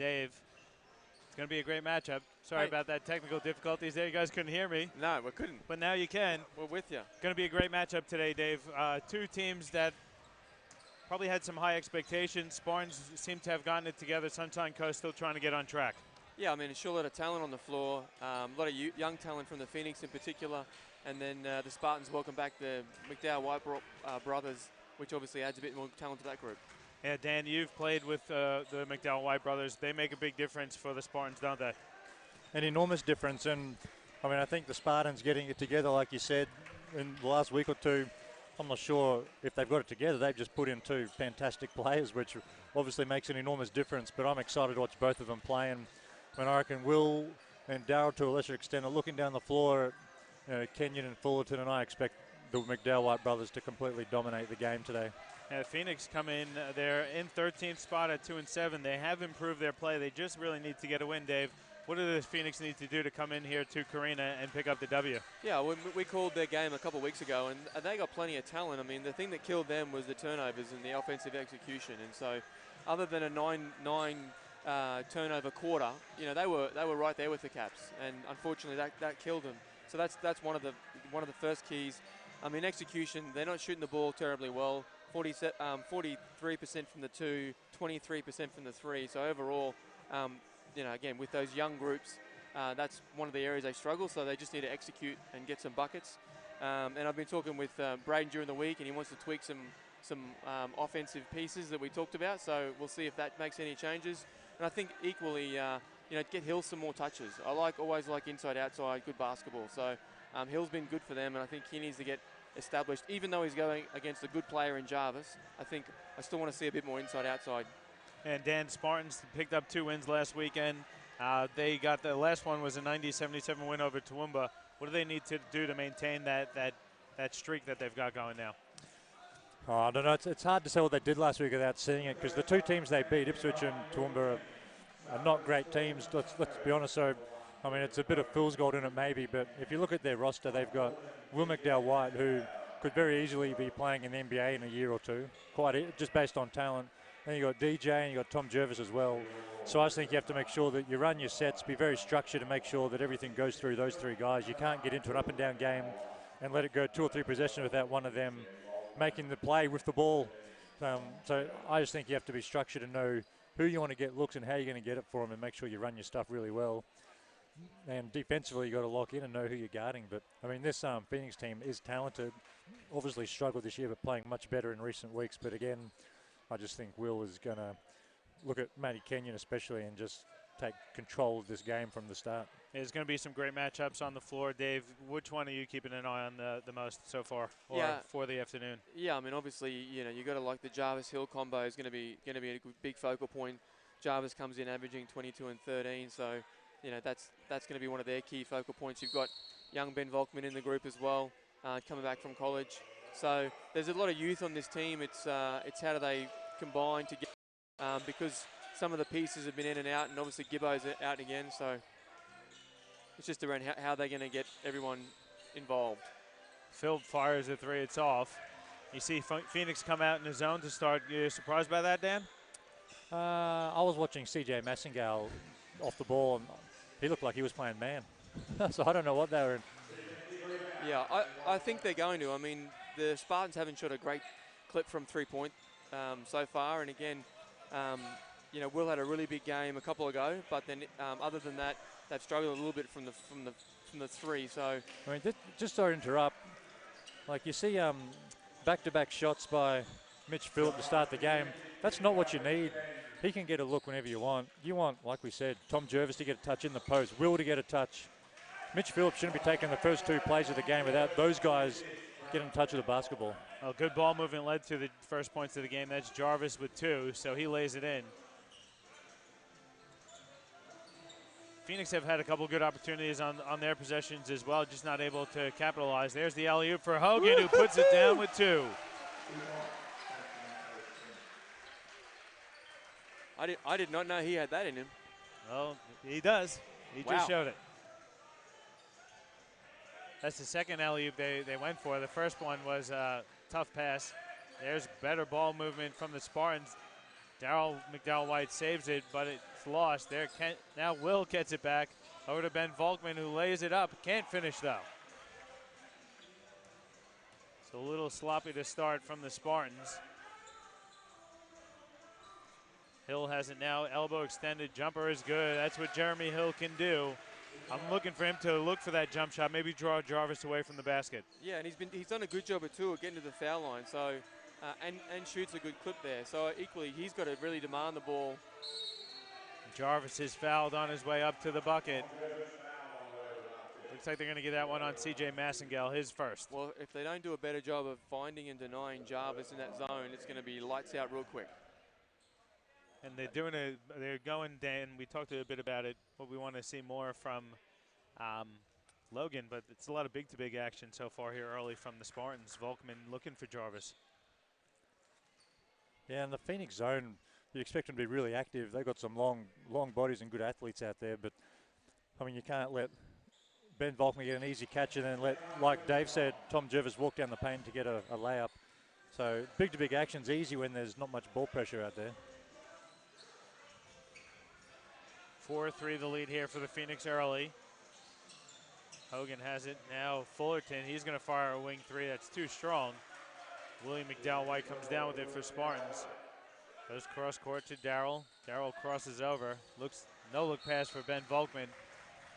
Dave. It's going to be a great matchup. Sorry Hey. about that technical difficulties there. You guys couldn't hear me. No, we couldn't. But now you can. We're with you. Going to be a great matchup today, Dave. Two teams that probably had some high expectations. Spartans seem to have gotten it together. Sunshine Coast still trying to get on track. Yeah, I mean, a lot of talent on the floor. A lot of young talent from the Phoenix in particular. And then the Spartans welcome back the McDowell White brothers, which obviously adds a bit more talent to that group. Yeah, Dan, you've played with the McDowell White brothers. They make a big difference for the Spartans, don't they? An enormous difference. And, I mean, I think the Spartans getting it together, like you said, in the last week or two, I'm not sure if they've got it together. They've just put in two fantastic players, which obviously makes an enormous difference. But I'm excited to watch both of them play. And when I reckon Will and Darryl, to a lesser extent, are looking down the floor at Kenyon and Fullerton, and I expect the McDowell White brothers to completely dominate the game today. Yeah, Phoenix come in, they're in 13th spot at 2-7. They have improved their play. They just really need to get a win, Dave. What do the Phoenix need to do to come in here to Carina and pick up the W? Yeah, we called their game a couple of weeks ago, and they got plenty of talent. I mean, the thing that killed them was the turnovers and the offensive execution. And so, other than a nine turnover quarter, you know, they were right there with the Caps, and unfortunately that killed them. So that's one of the first keys. I mean, execution. They're not shooting the ball terribly well. 43% from the two, 23% from the three. So overall, you know, again, with those young groups, that's one of the areas they struggle. So they just need to execute and get some buckets. And I've been talking with Braden during the week, and he wants to tweak some offensive pieces that we talked about. So we'll see if that makes any changes. And I think equally, you know, get Hill some more touches. I always like inside-outside, good basketball. So Hill's been good for them, and I think he needs to get established. Even though he's going against a good player in Jarvis, I still want to see a bit more inside-outside. And Dan, Spartans picked up 2 wins last weekend. They got the last one was a 90-77 win over Toowoomba. What do they need to do to maintain that streak that they've got going now? Oh, I don't know. It's hard to say what they did last week without seeing it, because the two teams they beat, Ipswich and Toowoomba, are not great teams. Let's be honest. So, I mean, it's a bit of fool's gold in it maybe, but if you look at their roster, they've got Will McDowell White, who could very easily be playing in the NBA in a year or two, just based on talent. Then you got DJ and you got Tom Jervis as well. So I just think you have to make sure that you run your sets, be very structured, and make sure that everything goes through those three guys. You can't get into an up and down game and let it go 2 or 3 possessions without one of them making the play with the ball. So I just think you have to be structured and know who you want to get looks and how you're going to get it for them, and make sure you run your stuff really well. And defensively, you got to lock in and know who you're guarding. But I mean, this Phoenix team is talented. Obviously struggled this year, but playing much better in recent weeks. But again, I just think Will is going to look at Matty Kenyon especially and just take control of this game from the start. There's going to be some great matchups on the floor. Dave, which one are you keeping an eye on the most so far, or for the afternoon? Yeah, I mean, obviously, you know, you got to like the Jarvis Hill combo is going to be a big focal point. Jarvis comes in averaging 22 and 13, so you know that's going to be one of their key focal points. You've got young Ben Volkman in the group as well, coming back from college. So there's a lot of youth on this team. It's how do they combine to get because some of the pieces have been in and out, and obviously Gibbo's out again. So it's just around how they're going to get everyone involved. Phil fires a 3. It's off. You see Phoenix come out in the zone to start. You surprised by that, Dan? I was watching CJ Massingale off the ball, and he looked like he was playing man. So I don't know what they were in. Yeah, I think they're going to. I mean, the Spartans haven't shot a great clip from 3-point so far, and again, you know, Will had a really big game a couple ago, but then other than that, they've struggled a little bit from the 3. So I mean, just sorry to interrupt. Like you see, back-to-back shots by Mitch Phillip to start the game. That's not what you need. He can get a look whenever you want. You want, like we said, Tom Jervis to get a touch in the post, Will to get a touch. Mitch Phillip shouldn't be taking the first 2 plays of the game without those guys getting in touch with the basketball. Well, good ball movement led to the first points of the game. That's Jarvis with 2, so he lays it in. Phoenix have had a couple good opportunities on their possessions as well, just not able to capitalize. There's the alley-oop for Hogan, who puts it down with 2. I did not know he had that in him. Well, he does. He just showed it. That's the second alley-oop they went for. The first one was a tough pass. There's better ball movement from the Spartans. Darryl McDowell White saves it, but it's It's lost. There, now Will gets it back. Over to Ben Volkman, who lays it up. Can't finish, though. It's a little sloppy to start from the Spartans. Hill has it now. Elbow extended. Jumper is good. That's what Jeremy Hill can do. I'm looking for him to look for that jump shot. Maybe draw Jarvis away from the basket. Yeah, and he's done a good job too at getting to the foul line. So and shoots a good clip there. So equally, he's got to really demand the ball. Jarvis is fouled on his way up to the bucket. Looks like they're going to get that one on C.J. Massengale, his first. Well, if they don't do a better job of finding and denying Jarvis in that zone, it's going to be lights out real quick. And they're going, Dan, we talked a bit about it, what we want to see more from Logan, but it's a lot of big-to-big action so far here early from the Spartans. Volkman looking for Jarvis. Yeah, in the Phoenix zone, you expect them to be really active. They've got some long bodies and good athletes out there, but, I mean, you can't let Ben Volkman get an easy catch and then let, like Dave said, Tom Jervis walk down the paint to get a layup. So big-to-big action's easy when there's not much ball pressure out there. 4-3 the lead here for the Phoenix early. Hogan has it now. Fullerton, he's going to fire a wing three. That's too strong. William McDowell-White comes down with it for Spartans. Goes cross court to Darrell. Darrell crosses over. No-look pass for Ben Volkman.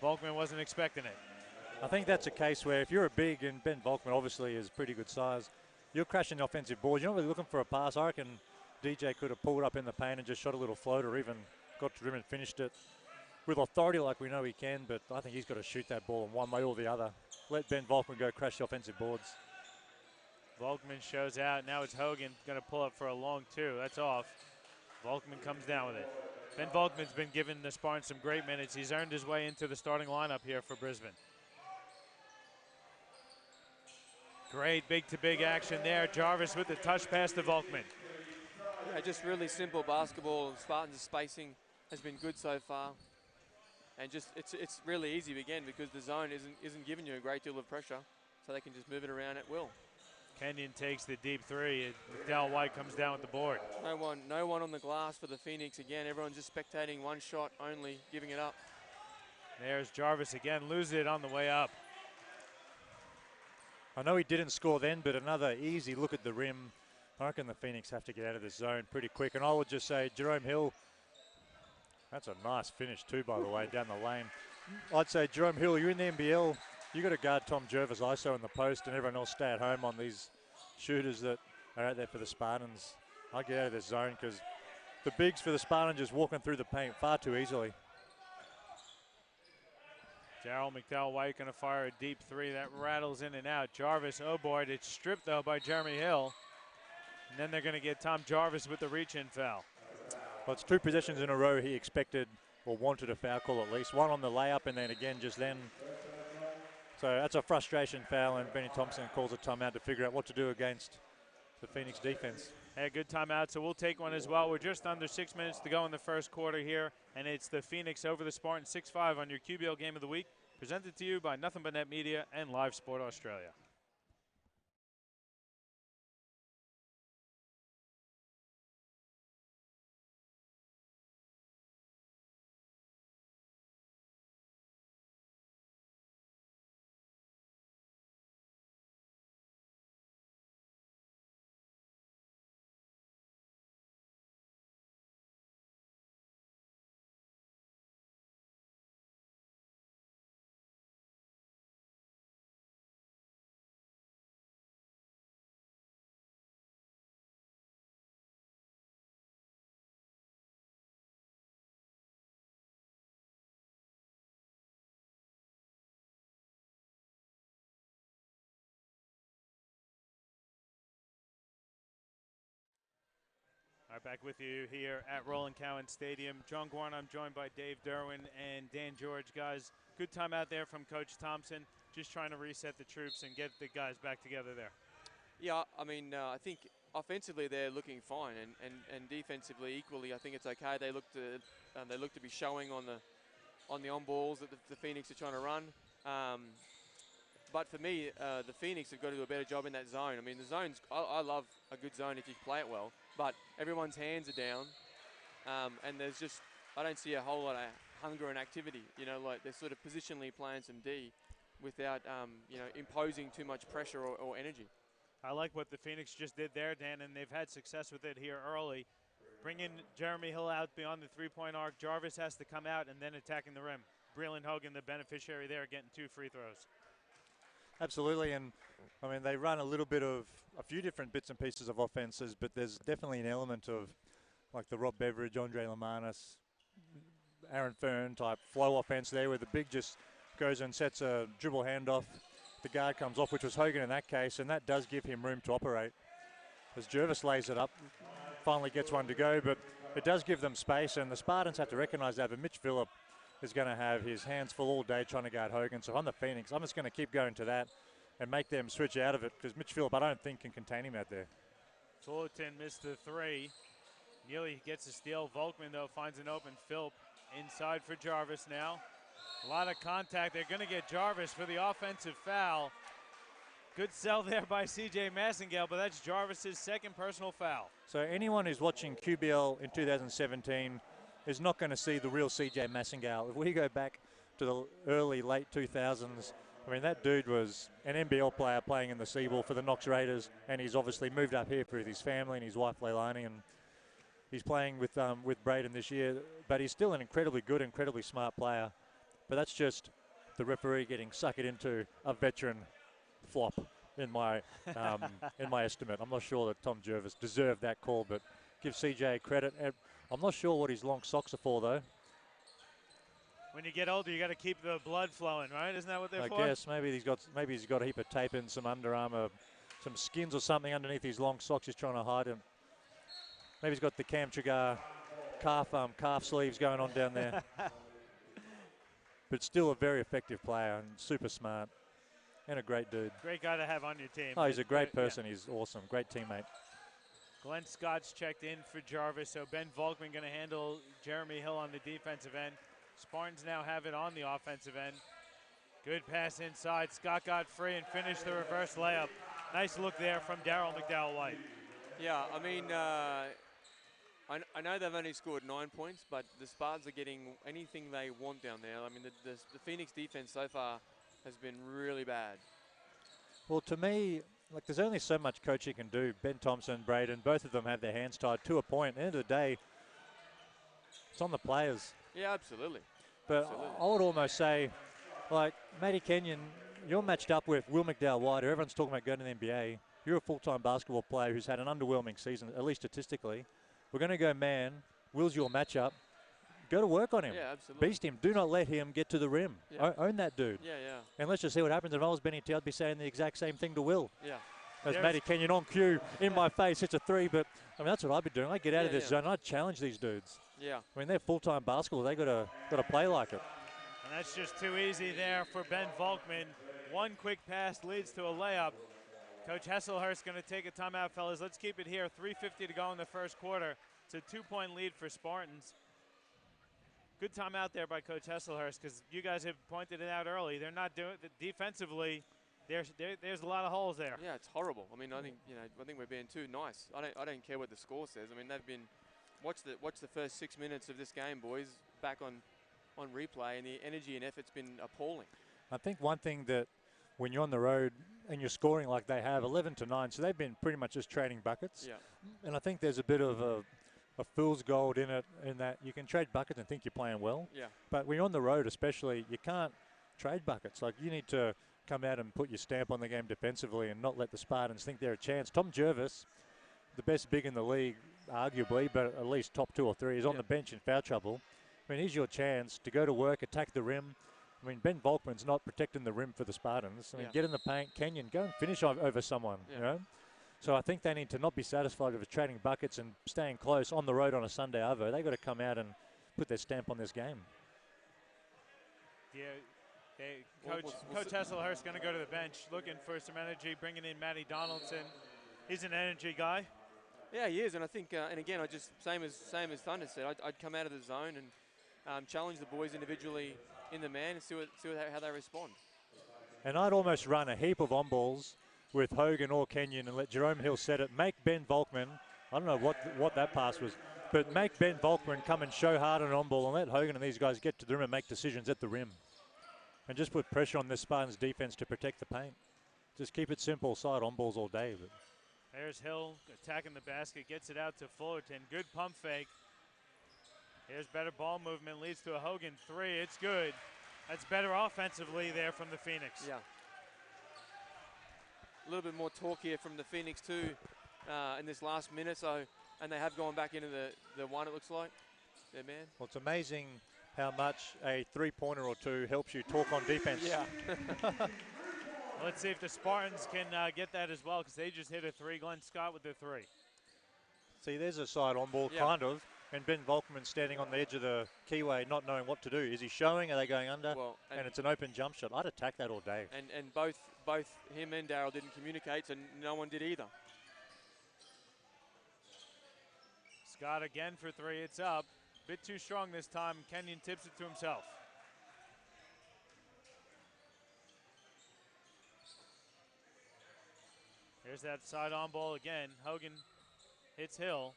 Volkman wasn't expecting it. I think that's a case where if you're a big, and Ben Volkman obviously is pretty good size, you're crashing the offensive boards. You're not really looking for a pass. I reckon DJ could have pulled up in the paint and just shot a little float or even got to the rim and finished it with authority like we know he can, but I think he's got to shoot that ball in one way or the other. Let Ben Volkman go crash the offensive boards. Volkman shows out. Now it's Hogan going to pull up for a long two. That's off. Volkman comes down with it. Ben Volkman's been giving the Spartans some great minutes. He's earned his way into the starting lineup here for Brisbane. Great big-to-big action there. Jarvis with the touch pass to Volkman. Yeah, just really simple basketball. Spartans' spacing has been good so far. And just it's really easy again because the zone isn't giving you a great deal of pressure, so they can just move it around at will. Kenyon takes the deep three. McDowell-White comes down with the board. No one on the glass for the Phoenix again. Everyone's just spectating, one shot only, giving it up. There's Jarvis again, loses it on the way up. I know he didn't score then, but another easy look at the rim. I reckon the Phoenix have to get out of this zone pretty quick. And I would just say Jerome Hill, that's a nice finish too, by the way, down the lane. I'd say Jerome Hill, you're in the NBL. You got to guard Tom Jervis ISO in the post, and everyone else stay at home on these shooters that are out there for the Spartans. I get out of this zone because the bigs for the Spartans just walking through the paint far too easily. Darrell McDowell-White going to fire a deep three that rattles in and out. Jarvis, oh boy, it's stripped though by Jeremy Hill. And then they're going to get Tom Jarvis with the reach-in foul. Well, it's two possessions in a row he expected or wanted a foul call at least. One on the layup and then again just then. So that's a frustration foul, and Benny Thompson calls a timeout to figure out what to do against the Phoenix defense. Hey, good timeout, so we'll take one as well. We're just under 6 minutes to go in the first quarter here, and it's the Phoenix over the Spartans 6-5 on your QBL Game of the Week, presented to you by Nothing But Net Media and Live Sport Australia. All right, back with you here at Roland Cowan Stadium. John Guarn, I'm joined by Dave Derwin and Dan George. Guys, good time out there from Coach Thompson, just trying to reset the troops and get the guys back together there. Yeah, I mean, I think offensively they're looking fine, and defensively equally, I think it's okay. They look to be showing on the on balls that the Phoenix are trying to run. But for me, the Phoenix have got to do a better job in that zone. I mean, the zones, I love a good zone if you play it well, but everyone's hands are down, and there's just I don't see a whole lot of hunger and activity. You know, like they're sort of positionally playing some D without, you know, imposing too much pressure or energy. I like what the Phoenix just did there, Dan, and they've had success with it here early. Bringing Jeremy Hill out beyond the three-point arc. Jarvis has to come out and then attacking the rim. Breland Hogan, the beneficiary there, getting 2 free throws. Absolutely, and I mean they run a few different bits and pieces of offenses, but there's definitely an element of like the Rob Beveridge, Andre Lamanis, Aaron Fern type flow offense there, where the big just goes and sets a dribble handoff. The guard comes off, which was Hogan in that case, and that does give him room to operate. As Jervis lays it up, finally gets one to go, but it does give them space, and the Spartans have to recognise that. But Mitch Phillip is going to have his hands full all day trying to guard Hogan. So on the Phoenix, I'm just going to keep going to that and make them switch out of it, because Mitch Phillip, I don't think, can contain him out there. Fullerton missed the 3. Neely gets a steal. Volkman, though, finds an open Phillip inside for Jarvis now. A lot of contact. They're going to get Jarvis for the offensive foul. Good sell there by C.J. Massengale, but that's Jarvis's second personal foul. So anyone who's watching QBL in 2017 is not going to see the real C.J. Massengale. If we go back to the early, late 2000s, I mean, that dude was an NBL player playing in the Seaball for the Knox Raiders, and he's obviously moved up here with his family and his wife Leilani, and he's playing with Braden this year. But he's still an incredibly good, incredibly smart player. But that's just the referee getting suckered into a veteran flop in my estimate. I'm not sure that Tom Jervis deserved that call, but give CJ credit. I'm not sure what his long socks are for, though. When you get older, you got to keep the blood flowing, right? Isn't that what they're for? I guess maybe he's got a heap of tape and some Under Armour, some skins or something underneath his long socks. He's trying to hide him. Maybe he's got the Cam Trigar calf sleeves going on down there. But still a very effective player and super smart and a great dude. Great guy to have on your team. Oh, he's a great person. Yeah. He's awesome. Great teammate. Glenn Scott's checked in for Jarvis, so Ben Volkman going to handle Jeremy Hill on the defensive end. Spartans now have it on the offensive end. Good pass inside. Scott got free and finished the reverse layup. Nice look there from Darryl McDowell-White. Yeah, I mean, I know they've only scored 9 points, but the Spartans are getting anything they want down there. I mean, the Phoenix defense so far has been really bad. Well, to me, like, there's only so much coaching can do. Ben Thompson, Braden, both of them have their hands tied to a point. At the end of the day, it's on the players. Yeah, absolutely. But absolutely. I would almost say, like, Matty Kenyon, you're matched up with Will McDowell-White, who everyone's talking about going to the NBA. You're a full-time basketball player who's had an underwhelming season, at least statistically. We're going to go man. Will's your matchup. Go to work on him. Yeah, absolutely. Beast him. Do not let him get to the rim. Yeah. Own that dude. Yeah, yeah. And let's just see what happens. If I was Benny T, I'd be saying the exact same thing to Will. Yeah. As Matty Kenyon on cue in my face hits a 3, but I mean that's what I'd be doing. I get out of this zone. I'd challenge these dudes. Yeah. I mean they're full-time basketball. They got to play like it. And that's just too easy there for Ben Volkman. One quick pass leads to a layup. Coach Hesselhurst going to take a timeout, fellas. Let's keep it here. 3:50 to go in the first quarter. It's a 2-point lead for Spartans. Good timeout there by Coach Hesselhurst, because you guys have pointed it out early. They're not doing it defensively. There's a lot of holes there. Yeah, it's horrible. I mean, I think we're being too nice. I don't care what the score says. I mean, they've been watch the first 6 minutes of this game, boys, back on replay, and the energy and effort's been appalling. I think one thing that when you're on the road and you're scoring like they have, 11-9, so they've been pretty much just trading buckets. Yeah. And I think there's a bit of a fool's gold in it, in that you can trade buckets and think you're playing well. Yeah. But when you're on the road especially, you can't trade buckets. Like, you need to come out and put your stamp on the game defensively and not let the Spartans think they're a chance. Tom Jervis, the best big in the league, arguably, but at least top 2 or 3, is on the bench in foul trouble. I mean, here's your chance to go to work, attack the rim. I mean, Ben Volkman's not protecting the rim for the Spartans. I mean, get in the paint. Kenyon, go and finish over someone, you know. So I think they need to not be satisfied with trading buckets and staying close on the road on a Sunday over. They've got to come out and put their stamp on this game. Yeah, Coach Hesselhurst going to go to the bench, looking for some energy, bringing in Matty Donaldson. He's an energy guy. Yeah, he is, and I think, and again, I just same as Thunder said, I'd come out of the zone and challenge the boys individually in the man and see how they respond. And I'd almost run a heap of on-balls with Hogan or Kenyon and let Jerome Hill set it. Make Ben Volkman, I don't know what that pass was, but make Ben Volkman come and show hard on on ball and let Hogan and these guys get to the rim and make decisions at the rim. And just put pressure on this Spartans defense to protect the paint. Just keep it simple, side on balls all day. But there's Hill attacking the basket, gets it out to Fullerton. Good pump fake. Here's better ball movement, leads to a Hogan three. It's good. That's better offensively there from the Phoenix. Yeah. A little bit more talk here from the Phoenix too in this last minute. So, and they have gone back into the one, it looks like. Their man. Well, it's amazing how much a three-pointer or two helps you talk on defense. Yeah. Let's see if the Spartans can get that as well, because they just hit a three. Glenn Scott with the three. See, there's a side on ball, kind of, and Ben Volkman standing on the edge of the keyway, not knowing what to do. Is he showing? Are they going under? Well, and it's an open jump shot. I'd attack that all day. And both him and Darryl didn't communicate, so no one did either. Scott again for three. It's up. Bit too strong this time. Kenyon tips it to himself. Here's that side on ball again. Hogan hits Hill.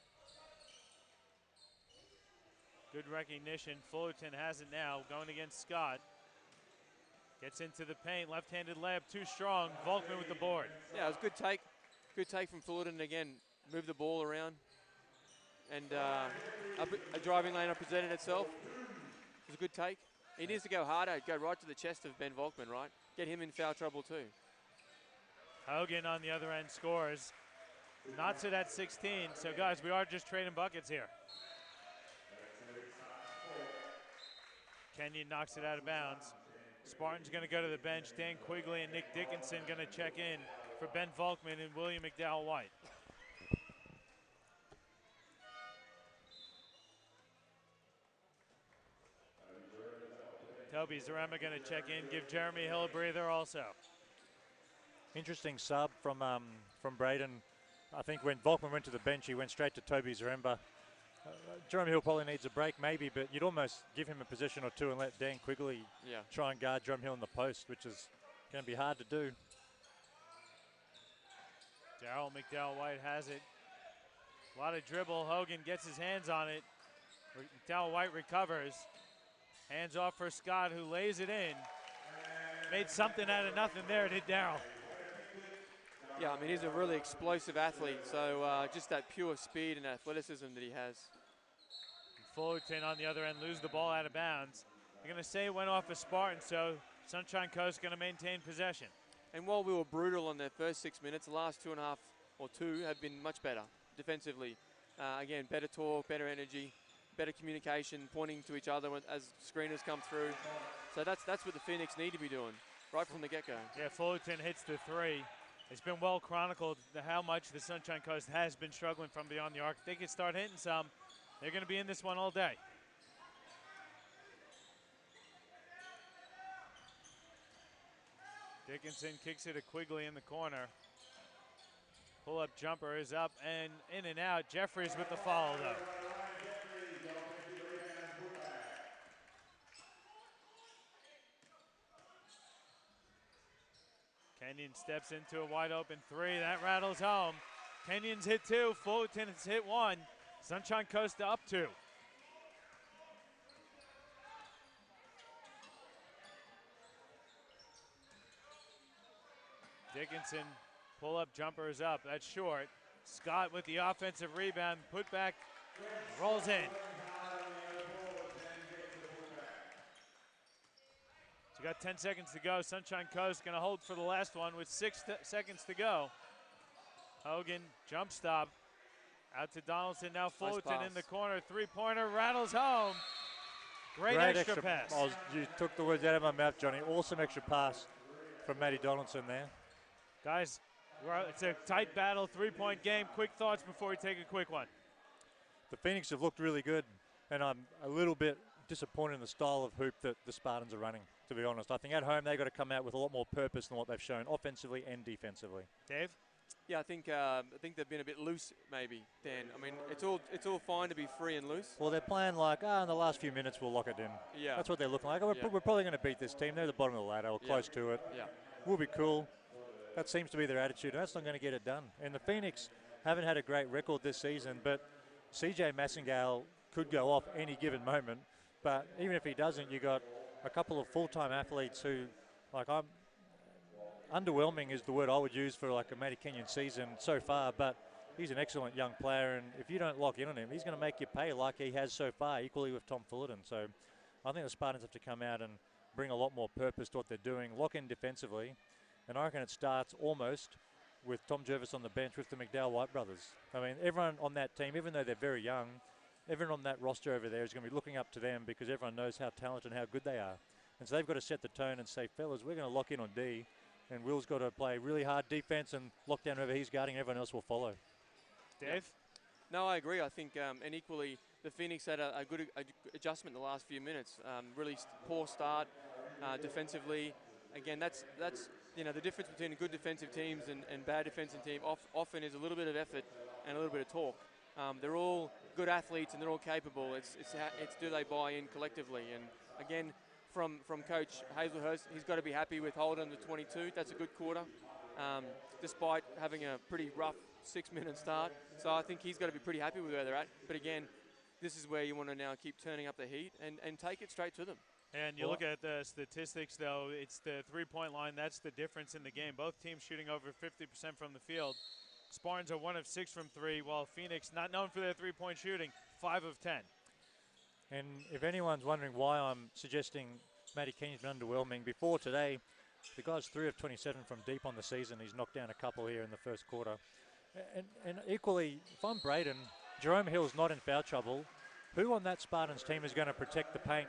Good recognition. Fullerton has it now, going against Scott. Gets into the paint, left-handed layup, too strong. Volkman with the board. Yeah, it was a good take. Good take from Fullerton. Again, move the ball around. And a driving lane presented itself. It was a good take. He needs to go harder, go right to the chest of Ben Volkman, right? Get him in foul trouble too. Hogan on the other end scores. Knots it at 16. So guys, we are just trading buckets here. Kenyon knocks it out of bounds. Spartans going to go to the bench. Dan Quigley and Nick Dickinson going to check in for Ben Volkman and William McDowell-White. Toby Zaremba going to check in, give Jeremy Hill a breather also. Interesting sub from Braden. I think when Volkman went to the bench, he went straight to Toby Zaremba. Jeremy Hill probably needs a break maybe, but you'd almost give him a possession or two and let Dan Quigley try and guard Jeremy Hill in the post, which is going to be hard to do. Darryl McDowell-White has it. A lot of dribble. Hogan gets his hands on it. McDowell-White recovers. Hands off for Scott, who lays it in. Made something out of nothing there, did Darryl. Yeah, I mean, he's a really explosive athlete, so just that pure speed and athleticism that he has. Fullerton on the other end lose the ball out of bounds. They're going to say it went off a Spartan, so Sunshine Coast going to maintain possession. And while we were brutal in their first 6 minutes, the last 2.5 or two have been much better defensively. Again, better talk, better energy, better communication, pointing to each other as screeners come through. So that's what the Phoenix need to be doing right from the get-go. Yeah, Fullerton hits the three. It's been well chronicled how much the Sunshine Coast has been struggling from beyond the arc. If they can start hitting some, they're going to be in this one all day. Dickinson kicks it to Quigley in the corner. Pull-up jumper is up and in and out. Jeffries with the follow, though. Kenyon steps into a wide open three. That rattles home. Kenyon's hit two. Fullerton has hit one. Sunshine Coast up two. Dickinson, pull-up jumper is up. That's short. Scott with the offensive rebound. Put back, rolls in. So got 10 seconds to go. Sunshine Coast going to hold for the last one with 6 seconds to go. Hogan, jump stop. Out to Donaldson, now Fullerton in the corner. Three-pointer, rattles home. Great extra pass. You took the words out of my mouth, Johnny. Awesome extra pass from Matty Donaldson there. Guys, it's a tight battle, three-point game. Quick thoughts before we take a quick one. The Phoenix have looked really good, and I'm a little bit disappointed in the style of hoop that the Spartans are running, to be honest. I think at home they've got to come out with a lot more purpose than what they've shown offensively and defensively. Dave? Yeah, I think they've been a bit loose, maybe, Dan. I mean, it's all fine to be free and loose. Well, they're playing like, in the last few minutes we'll lock it in. Yeah. That's what they're looking like. We're probably going to beat this team. They're the bottom of the ladder. We're close to it. Yeah. We'll be cool. That seems to be their attitude, and that's not going to get it done. And the Phoenix haven't had a great record this season, but CJ Massingale could go off any given moment, but even if he doesn't, you got a couple of full-time athletes who, like, underwhelming is the word I would use for like a Matty Kenyon season so far, but he's an excellent young player, and if you don't lock in on him, he's going to make you pay like he has so far, equally with Tom Fullerton. So I think the Spartans have to come out and bring a lot more purpose to what they're doing, lock in defensively, and I reckon it starts almost with Tom Jervis on the bench with the McDowell White brothers. I mean, everyone on that team, even though they're very young, everyone on that roster over there is going to be looking up to them because everyone knows how talented and how good they are. And so they've got to set the tone and say, fellas, we're going to lock in on D, and Will's got to play really hard defense and lock down whoever he's guarding, everyone else will follow. Dave? Yeah. No, I agree. I think, and equally, the Phoenix had a good adjustment in the last few minutes. Really poor start defensively. Again, that's the difference between good defensive teams and bad defensive team often is a little bit of effort and a little bit of talk. They're all good athletes and they're all capable. It's do they buy in collectively? And again, from Coach Hazelhurst, he's got to be happy with Holden the 22. That's a good quarter, despite having a pretty rough 6-minute start. So I think he's got to be pretty happy with where they're at. But again, this is where you want to now keep turning up the heat and take it straight to them. And you look at the statistics, though, it's the three-point line. That's the difference in the game. Both teams shooting over 50% from the field. Spartans are 1 of 6 from 3, while Phoenix, not known for their three-point shooting, 5 of 10. And if anyone's wondering why I'm suggesting Matty Kenyon's been underwhelming, before today, the guy's 3 of 27 from deep on the season. He's knocked down a couple here in the first quarter. And equally, if I'm Braden, Jerome Hill's not in foul trouble. Who on that Spartans team is going to protect the paint?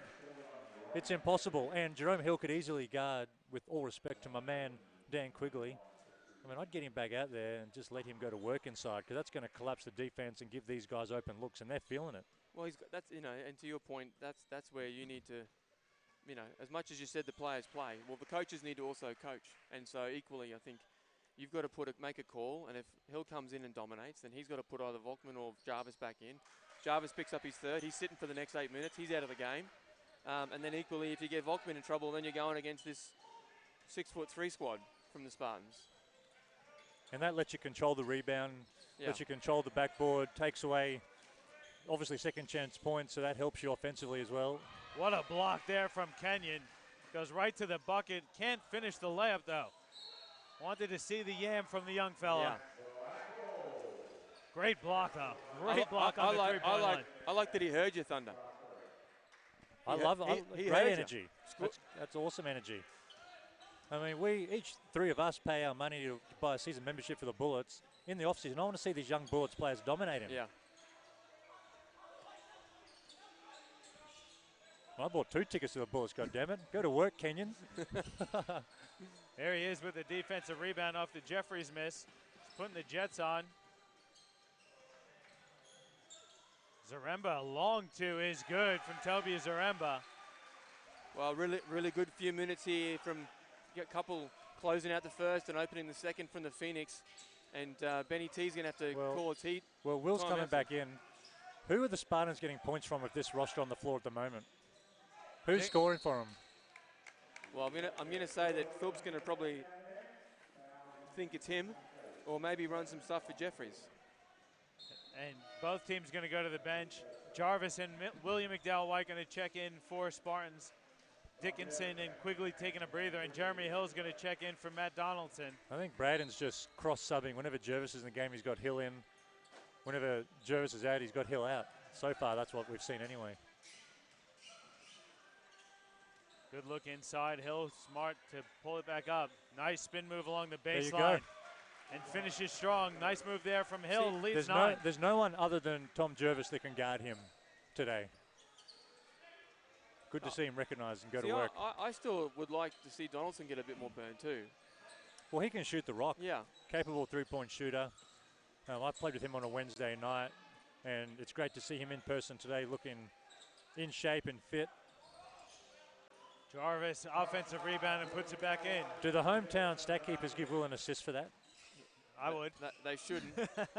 It's impossible. And Jerome Hill could easily guard, with all respect to my man, Dan Quigley. I mean, I'd get him back out there and just let him go to work inside, because that's going to collapse the defense and give these guys open looks, and they're feeling it. Well, and to your point, that's where you need to, as much as you said the players play, well, the coaches need to also coach. And so equally, I think you've got to make a call, and if Hill comes in and dominates, then he's got to put either Volkman or Jarvis back in. Jarvis picks up his third. He's sitting for the next 8 minutes. He's out of the game. And then equally, if you get Volkman in trouble, then you're going against this 6'3" squad from the Spartans. And that lets you control the rebound, lets you control the backboard, takes away, obviously, second chance points, so that helps you offensively as well. What a block there from Kenyon. Goes right to the bucket. Can't finish the layup, though. Wanted to see the yam from the young fella. Yeah. Great block, though. Great block on the three-point line. I like that he heard you, Thunder. I love it. Great energy. That's awesome energy. I mean, each three of us pay our money to buy a season membership for the Bullets. In the off-season, I want to see these young Bullets players dominate him. Yeah. Well, I bought 2 tickets to the Bullets, goddammit. Go to work, Kenyon. There he is with the defensive rebound off the Jeffries miss. He's putting the Jets on. Zaremba, long two is good from Toby Zaremba. Well, really good few minutes here from a couple closing out the first and opening the second from the Phoenix. And Benny T's going to have to call its heat. Well, Will's coming back in. Who are the Spartans getting points from with this roster on the floor at the moment? Who's scoring for them? Well, I'm going to say that Philp's going to probably think it's him, or maybe run some stuff for Jeffries. And both teams going to go to the bench. Jarvis and William McDowell-White going to check in for Spartans. Dickinson and Quigley taking a breather, and Jeremy Hill's going to check in for Matt Donaldson. I think Braden's just cross-subbing. Whenever Jervis is in the game, he's got Hill in. Whenever Jervis is out, he's got Hill out. So far, that's what we've seen anyway. Good look inside. Hill smart to pull it back up. Nice spin move along the baseline. There you go. And finishes strong. Nice move there from Hill. Leads there's no one other than Tom Jervis that can guard him today. Good to see him recognized and go to work. I still would like to see Donaldson get a bit more burn too. Well, he can shoot the rock. Yeah. Capable three-point shooter. I played with him on a Wednesday night, and it's great to see him in person today looking in shape and fit. Jarvis, offensive rebound, and puts it back in. Do the hometown stat keepers give Will an assist for that? I would. They shouldn't.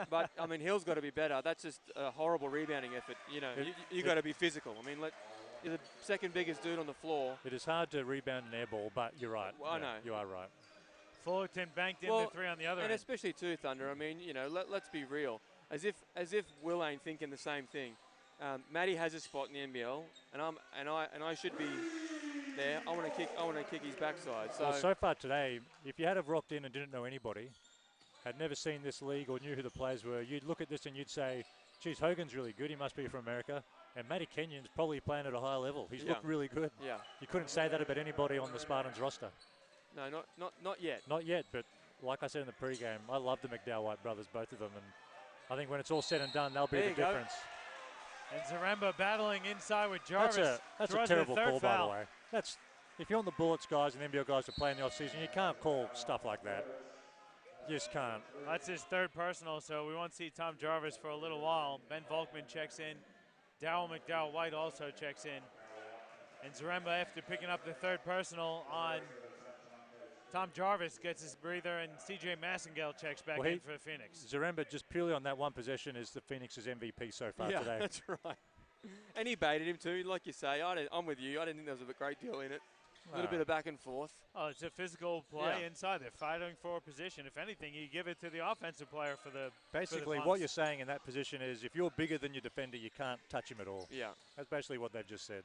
But, I mean, Hill's got to be better. That's just a horrible rebounding effort. You got to be physical. I mean, you're the second biggest dude on the floor. It is hard to rebound an air ball, but you're right. Well, I know. You are right. Fullerton banked in the three on the other end. And especially too, Thunder. I mean, let's be real. as if Will ain't thinking the same thing. Matty has a spot in the NBL, and I should be there. I want to kick his backside. So well, so far today, if you had have rocked in and didn't know anybody, had never seen this league or knew who the players were, you'd look at this and you'd say, geez, Hogan's really good. He must be from America. And Matty Kenyon's probably playing at a high level. He's looked really good. Yeah. You couldn't say that about anybody on the Spartans roster. No, not yet. Not yet, but like I said in the pregame, I love the McDowell-White brothers, both of them. And I think when it's all said and done, they'll be the difference. And Zaremba battling inside with Jarvis. That's a terrible call, by the way. If you're on the Bullets guys and NBL guys are playing the off-season, you can't call stuff like that. You just can't. That's his third personal, so we won't see Tom Jarvis for a little while. Ben Volkman checks in. Darryl McDowell-White also checks in. And Zaremba, after picking up the third personal on Tom Jarvis, gets his breather, and C.J. Massengale checks back in for Phoenix. Zaremba, just purely on that one possession, is the Phoenix's MVP so far today. Yeah, that's right. And he baited him too, like you say. I'm with you. I didn't think there was a great deal in it. A little bit of back and forth. Oh, it's a physical play inside. They're fighting for a position. If anything, you give it to the offensive player for the Basically, what you're saying in that position is if you're bigger than your defender, you can't touch him at all. Yeah. That's basically what they've just said.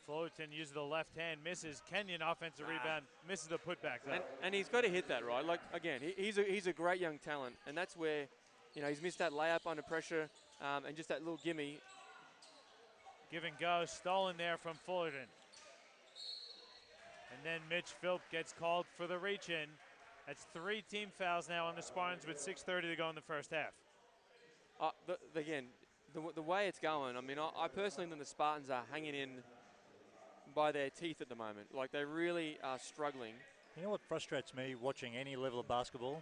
Fullerton uses the left hand, misses. Kenyon offensive rebound, misses the putback though. And he's got to hit that, right? Like, again, he's a great young talent, and that's where, he's missed that layup under pressure and just that little gimme. Give and go, stolen there from Fullerton. And then Mitch Philp gets called for the reach-in. That's 3 team fouls now on the Spartans with 6:30 to go in the first half. Again, the way it's going, I personally think the Spartans are hanging in by their teeth at the moment. Like, they really are struggling. You know what frustrates me watching any level of basketball,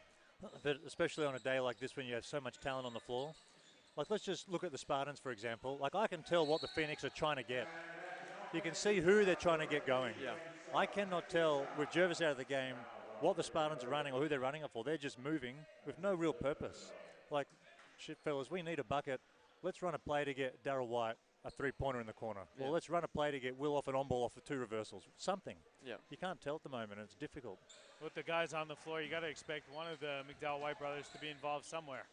but especially on a day like this when you have so much talent on the floor? Like, let's just look at the Spartans, for example. Like, I can tell what the Phoenix are trying to get. You can see who they're trying to get going. Yeah. I cannot tell, with Jervis out of the game, what the Spartans are running or who they're running it for. They're just moving with no real purpose. Like, shit, fellas, we need a bucket. Let's run a play to get Darryl White a three-pointer in the corner. Yeah. Or let's run a play to get Will off an on-ball off the 2 reversals. Something. Yeah. You can't tell at the moment. It's difficult. With the guys on the floor, you got to expect one of the McDowell-White brothers to be involved somewhere.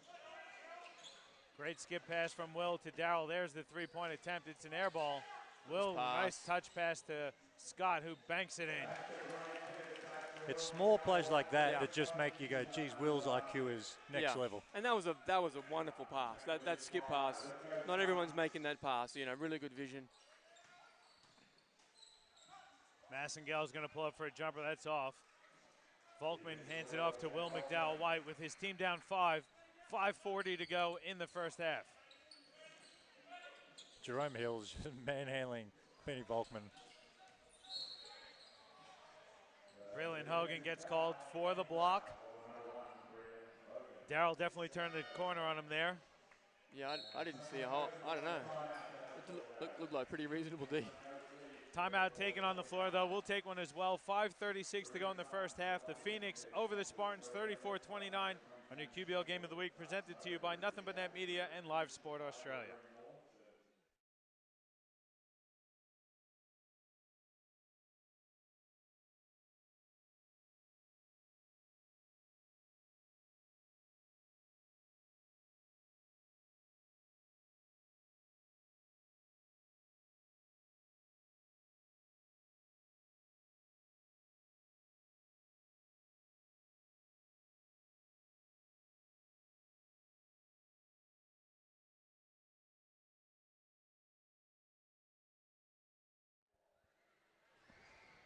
Great skip pass from Will to Darryl. There's the three-point attempt. It's an air ball. Will, nice touch pass to Scott, who banks it in. It's small plays like that that just make you go, geez, Will's IQ is next level. And that was a wonderful pass. That skip pass. Not everyone's making that pass. Really good vision. Massengale's going to pull up for a jumper. That's off. Volkman hands it off to Will McDowell-White with his team down 5. 5:40 to go in the first half. Jerome Hill's manhandling Benny Volkman. Braylon Hogan gets called for the block. Darryl definitely turned the corner on him there. Yeah, I didn't see a whole, I don't know. It looked like pretty reasonable D. Timeout taken on the floor, though. We'll take one as well. 5:36 to go in the first half. The Phoenix over the Spartans, 34-29 on your QBL Game of the Week, presented to you by Nothing But Net Media and Live Sport Australia.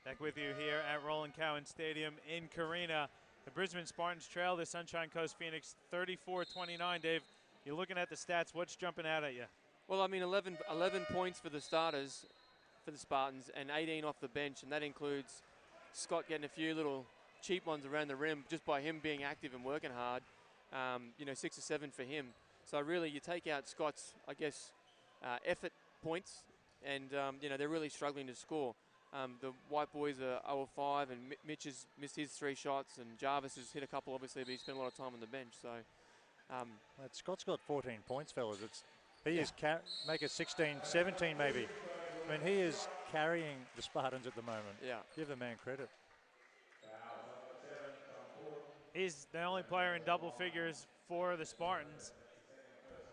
Back with you here at Roland Cowan Stadium in Carina. The Brisbane Spartans trail the Sunshine Coast Phoenix 34-29. Dave, you're looking at the stats. What's jumping out at you? Well, 11 points for the starters for the Spartans and 18 off the bench, and that includes Scott getting a few little cheap ones around the rim just by him being active and working hard. 6 or 7 for him. So really, you take out Scott's, effort points, and they're really struggling to score. The White boys are 0-5, and Mitch has missed his 3 shots, and Jarvis has hit a couple, obviously, but he spent a lot of time on the bench. So, Scott's got 14 points, fellas. He is make it 16, 17 maybe. I mean, he is carrying the Spartans at the moment. Yeah, give the man credit. He's the only player in double figures for the Spartans.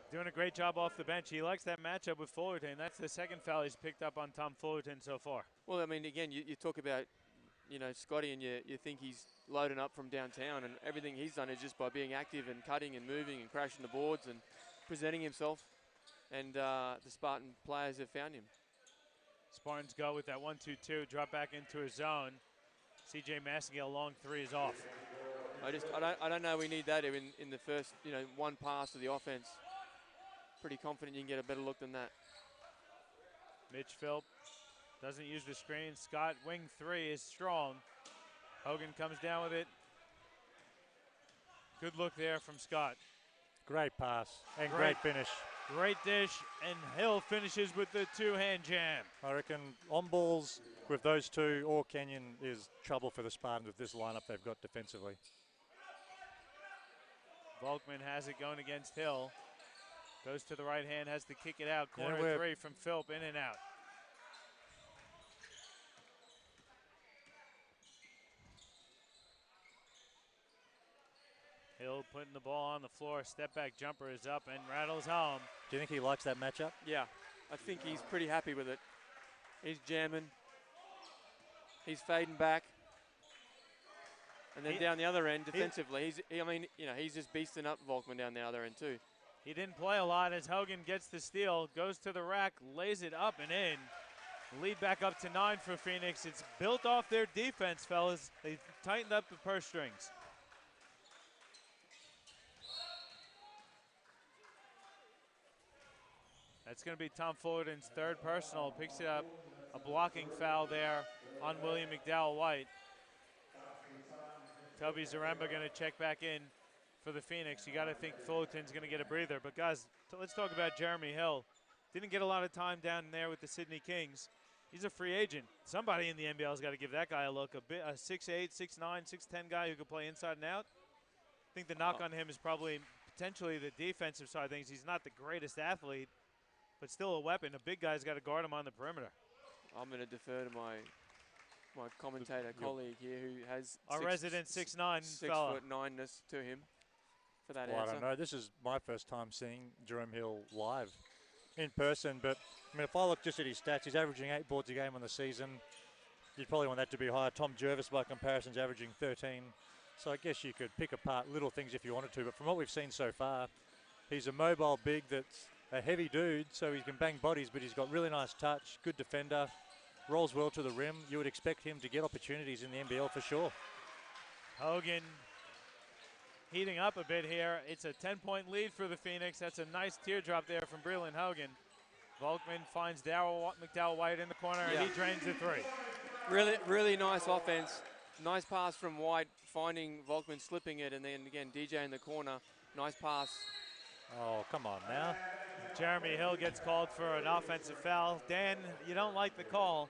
Doing a great job off the bench. He likes that matchup with Fullerton. That's the second foul he's picked up on Tom Fullerton so far. Well, I mean, again, you talk about, Scotty, and you think he's loading up from downtown, and everything he's done is just by being active and cutting and moving and crashing the boards and presenting himself. And the Spartan players have found him. Spartans go with that 1-2-2, drop back into his zone. CJ Massengale long three is off. I don't know we need that in the first, one pass of the offense. Pretty confident you can get a better look than that. Mitch Philp doesn't use the screen. Scott, wing three is strong. Hogan comes down with it. Good look there from Scott. Great pass and great finish. Great dish, and Hill finishes with the two-hand jam. I reckon on balls with those two or Kenyon is trouble for the Spartans with this lineup they've got defensively. Volkman has it going against Hill. Goes to the right hand, has to kick it out. Corner three from Philp, in and out. Hill putting the ball on the floor. Step back jumper is up and rattles home. Do you think he likes that matchup? Yeah, I think he's pretty happy with it. He's jamming. He's fading back. And then down the other end, defensively, he's just beasting up Volkman down the other end too. He didn't play a lot as Hogan gets the steal, goes to the rack, lays it up and in. Lead back up to 9 for Phoenix. It's built off their defense, fellas. They've tightened up the purse strings. That's going to be Tom Fullerton's third personal. Picks it up, a blocking foul there on William McDowell-White. Toby Zaremba going to check back in for the Phoenix. You got to think Fullerton's going to get a breather. But guys, let's talk about Jeremy Hill. Didn't get a lot of time down there with the Sydney Kings. He's a free agent. Somebody in the NBL's got to give that guy a look. A 6'8", 6'9", 6'10 guy who can play inside and out. I think the knock on him is probably potentially the defensive side of things. He's not the greatest athlete, but still a weapon. A big guy's got to guard him on the perimeter. I'm going to defer to my commentator colleague here who has our resident 6'9" 6'9"ness to him for that answer. I don't know. This is my first time seeing Jerome Hill live in person, but I mean, if I look just at his stats, he's averaging 8 boards a game on the season. You'd probably want that to be higher. Tom Jervis, by comparison, is averaging 13. So I guess you could pick apart little things if you wanted to, but from what we've seen so far, he's a mobile big that's a heavy dude, so he can bang bodies, but he's got really nice touch, good defender, rolls well to the rim. You would expect him to get opportunities in the NBL for sure. Hogan heating up a bit here. It's a 10-point lead for the Phoenix. That's a nice teardrop there from Breland Hogan. Volkman finds McDowell-White in the corner, and he drains the three. Really, really nice offense. Nice pass from White, finding Volkman slipping it, and then again, DJ in the corner. Nice pass. Oh, come on now. Jeremy Hill gets called for an offensive foul. Dan, you don't like the call.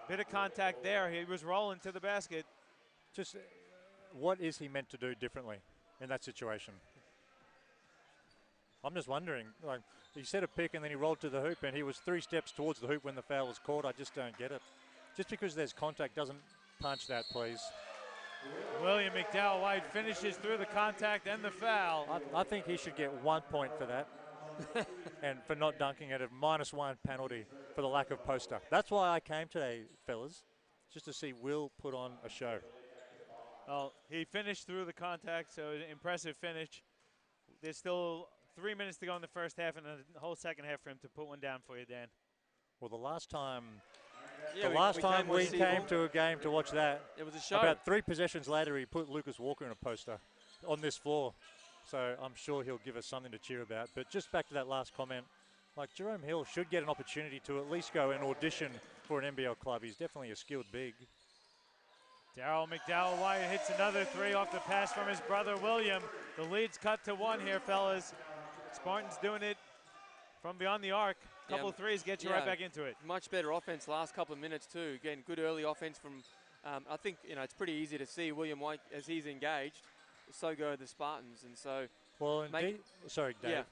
Bit of contact there. He was rolling to the basket. Just what is he meant to do differently in that situation? I'm just wondering. Like, he set a pick and then he rolled to the hoop, and he was 3 steps towards the hoop when the foul was called. I just don't get it. Just because there's contact doesn't punch that, please. William McDowell-White finishes through the contact and the foul. I think he should get 1 point for that. And for not dunking it, a -1 penalty for the lack of poster. That's why I came today, fellas, just to see Will put on a show. Well, he finished through the contact, so an impressive finish. There's still 3 minutes to go in the first half and the whole second half for him to put one down for you, Dan. Well, the last time we came to a game to watch that, it was a show. About 3 possessions later, he put Lucas Walker in a poster on this floor. So I'm sure he'll give us something to cheer about. But just back to that last comment, like Jerome Hill should get an opportunity to at least go and audition for an NBL club. He's definitely a skilled big. Darryl McDowell-White hits another 3 off the pass from his brother William. The lead's cut to 1 here, fellas. Spartans doing it from beyond the arc. Couple of threes get you right back into it. Much better offense last couple of minutes too. Again, good early offense from, I think, it's pretty easy to see William White as he's engaged. So go the Spartans, and so. Well, and sorry, Dave. Yeah.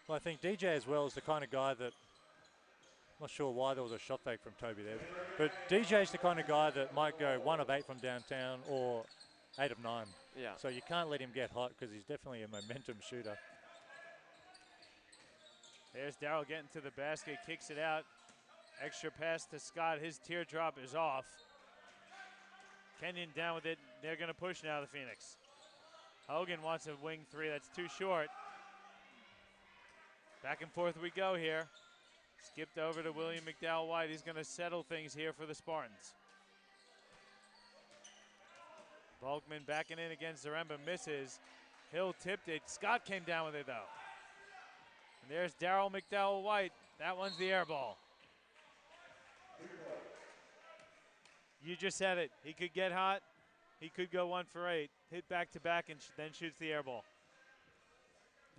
Well, I think DJ as well is the kind of guy that, I'm not sure why there was a shot fake from Toby there, but DJ's the kind of guy that might go 1 of 8 from downtown or 8 of 9. Yeah. So you can't let him get hot because he's definitely a momentum shooter. There's Darrell getting to the basket, kicks it out. Extra pass to Scott. His teardrop is off. Kenyon down with it. They're going to push now, the Phoenix. Hogan wants a wing three. That's too short. Back and forth we go here. Skipped over to William McDowell White. He's going to settle things here for the Spartans. Volkman backing in against Zaremba, misses. Hill tipped it. Scott came down with it though. And there's Darrell McDowell White. That one's the air ball. You just said it. He could get hot. He could go 1 for 8. Hit back to back and then shoots the air ball.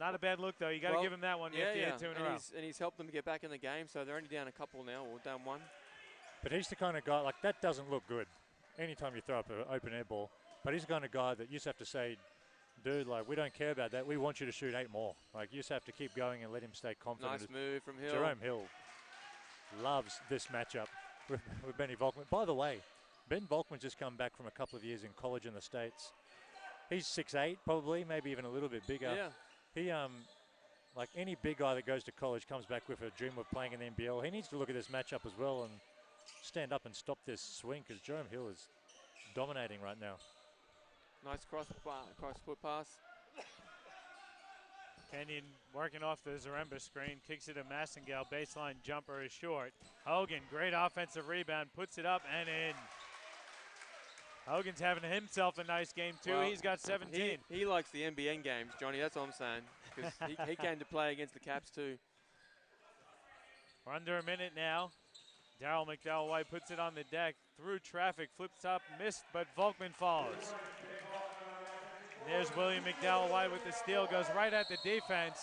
Not a bad look though. You got to give him that one. Yeah, yeah. 2 in a row. And he's helped them get back in the game, so they're only down a couple now, or down 1. But he's the kind of guy, like, that doesn't look good anytime you throw up an open air ball. But he's the kind of guy that you just have to say, dude, like, we don't care about that. We want you to shoot 8 more. Like, you just have to keep going and let him stay confident. Nice move from Hill. Jerome Hill loves this matchup with Benny Volkman. By the way, Ben Volkman's just come back from a couple of years in college in the States. He's 6'8", probably, maybe even a little bit bigger. Yeah. He, like any big guy that goes to college comes back with a dream of playing in the NBL. He needs to look at this matchup as well and stand up and stop this swing because Jerome Hill is dominating right now. Nice cross foot pass. Kenyon working off the Zaremba screen, kicks it to Massengale. Baseline jumper is short. Hogan, great offensive rebound, puts it up and in. Hogan's having himself a nice game too. Well, He's got 17. He likes the NBN games, Johnny. That's all I'm saying. Because he came to play against the Caps too. We're under a minute now. Darrell McDowell White puts it on the deck. Through traffic, flips up, missed, but Volkman follows. There's William McDowell White with the steal. Goes right at the defense.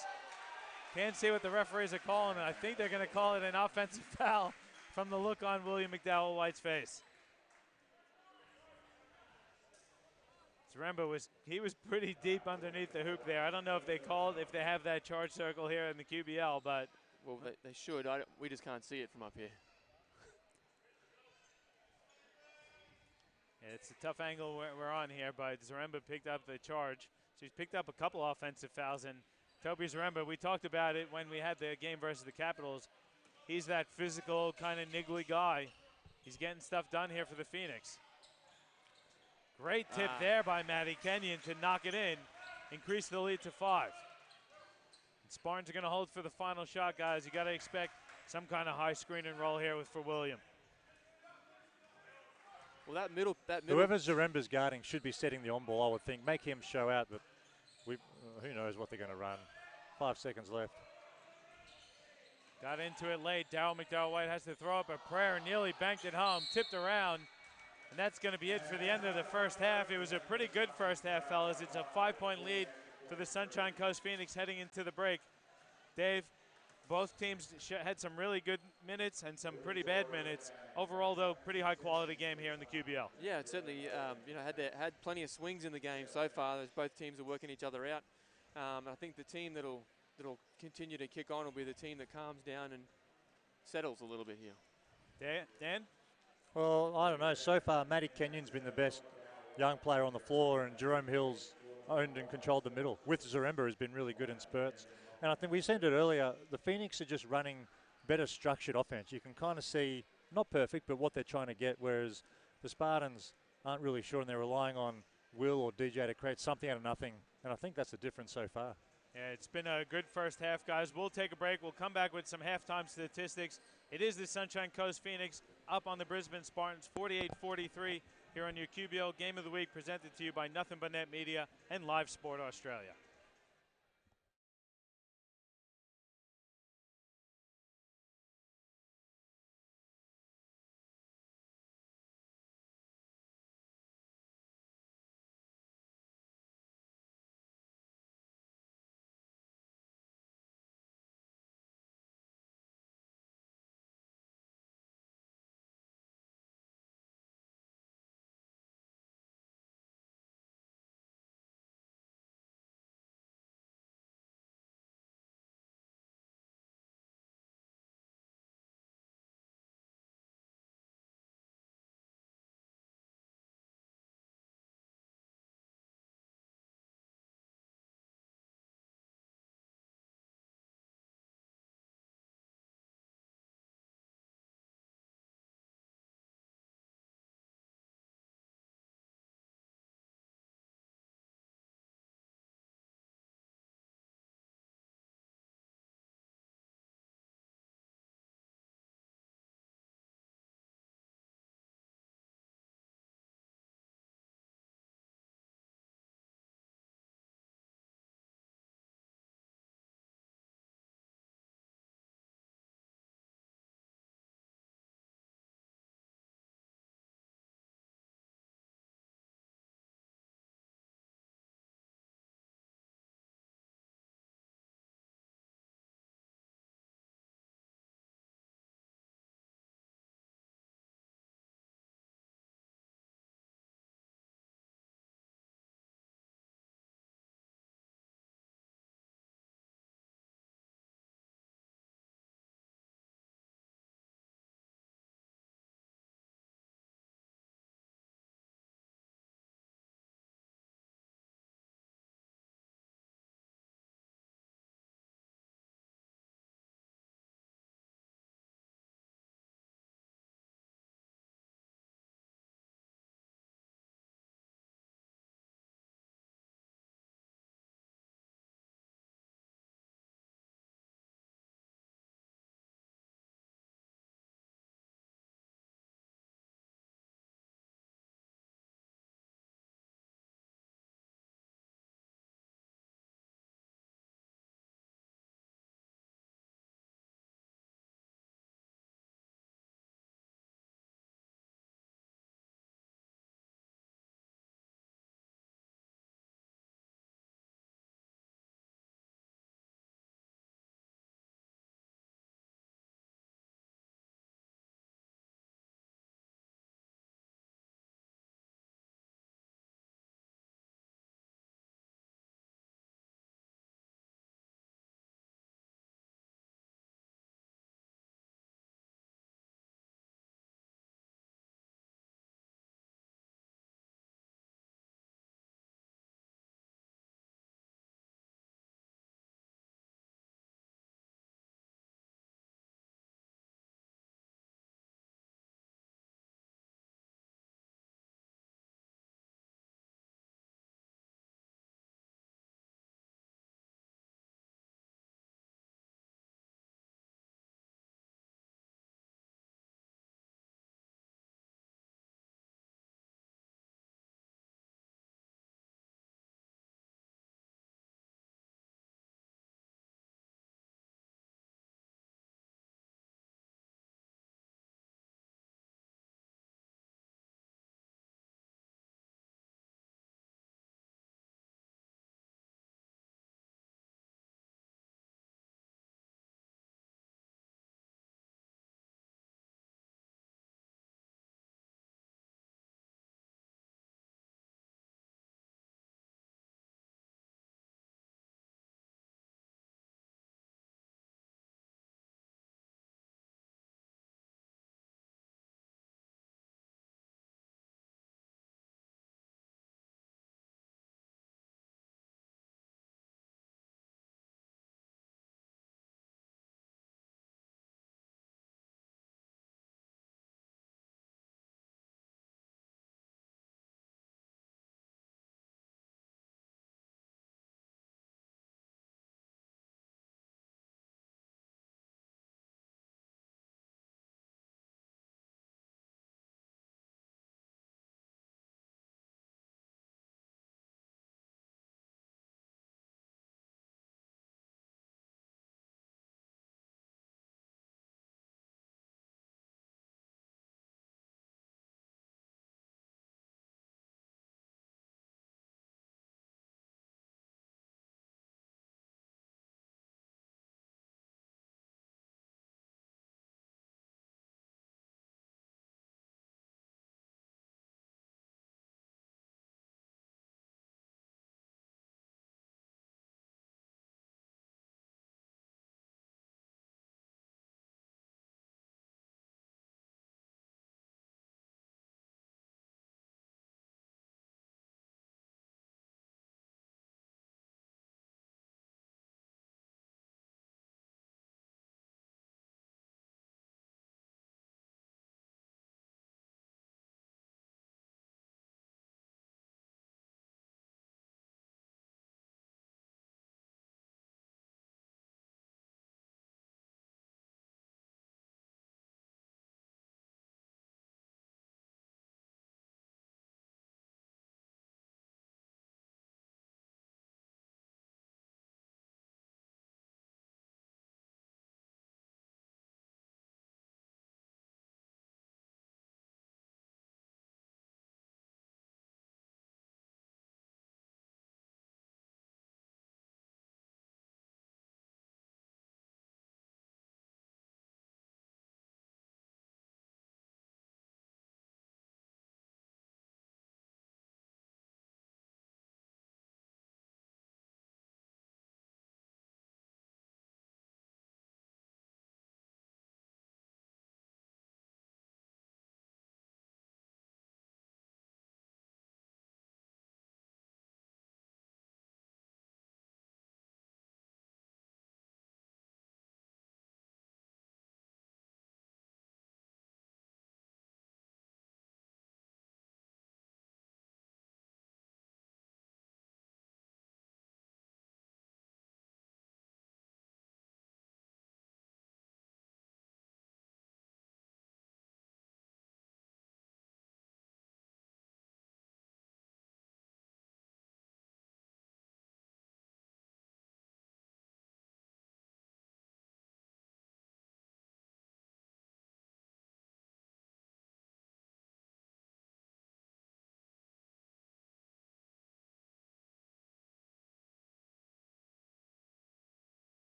Can't see what the referees are calling. I think they're going to call it an offensive foul from the look on William McDowell White's face. Zaremba was pretty deep underneath the hoop there. I don't know if they have that charge circle here in the QBL, but well, they should. We just can't see it from up here. yeah, it's a tough angle we're on here, but Zaremba picked up the charge. So he's picked up a couple offensive fouls, and Toby Zaremba, we talked about it when we had the game versus the Capitals. He's that physical, kind of niggly guy. He's getting stuff done here for the Phoenix. Great tip there by Matty Kenyon to knock it in, increase the lead to 5. And Spartans are going to hold for the final shot, guys. You got to expect some kind of high screen and roll here for William. Well, that middle. Whoever Zaremba's guarding should be setting the on ball, I would think. Make him show out, but who knows what they're going to run. 5 seconds left. Got into it late. Darrell McDowell White has to throw up a prayer, nearly banked it home, tipped around. And that's going to be it for the end of the first half. It was a pretty good first half, fellas. It's a 5-point lead for the Sunshine Coast Phoenix heading into the break. Dave, both teams had some really good minutes and some pretty bad minutes. Overall, though, pretty high-quality game here in the QBL. Yeah, it certainly had plenty of swings in the game so far. As both teams are working each other out. I think the team that'll continue to kick on will be the team that calms down and settles a little bit here. Dan? Well, I don't know. So far, Matty Kenyon's been the best young player on the floor, and Jerome Hill's owned and controlled the middle. With Zaremba has been really good in spurts. And I think we said it earlier, the Phoenix are just running better structured offense. You can kind of see, not perfect, but what they're trying to get, whereas the Spartans aren't really sure, and they're relying on Will or DJ to create something out of nothing. And I think that's the difference so far. Yeah, it's been a good first half, guys. We'll take a break. We'll come back with some halftime statistics. It is the Sunshine Coast Phoenix up on the Brisbane Spartans, 48-43 here on your QBL Game of the Week, presented to you by Nothing But Net Media and Live Sport Australia.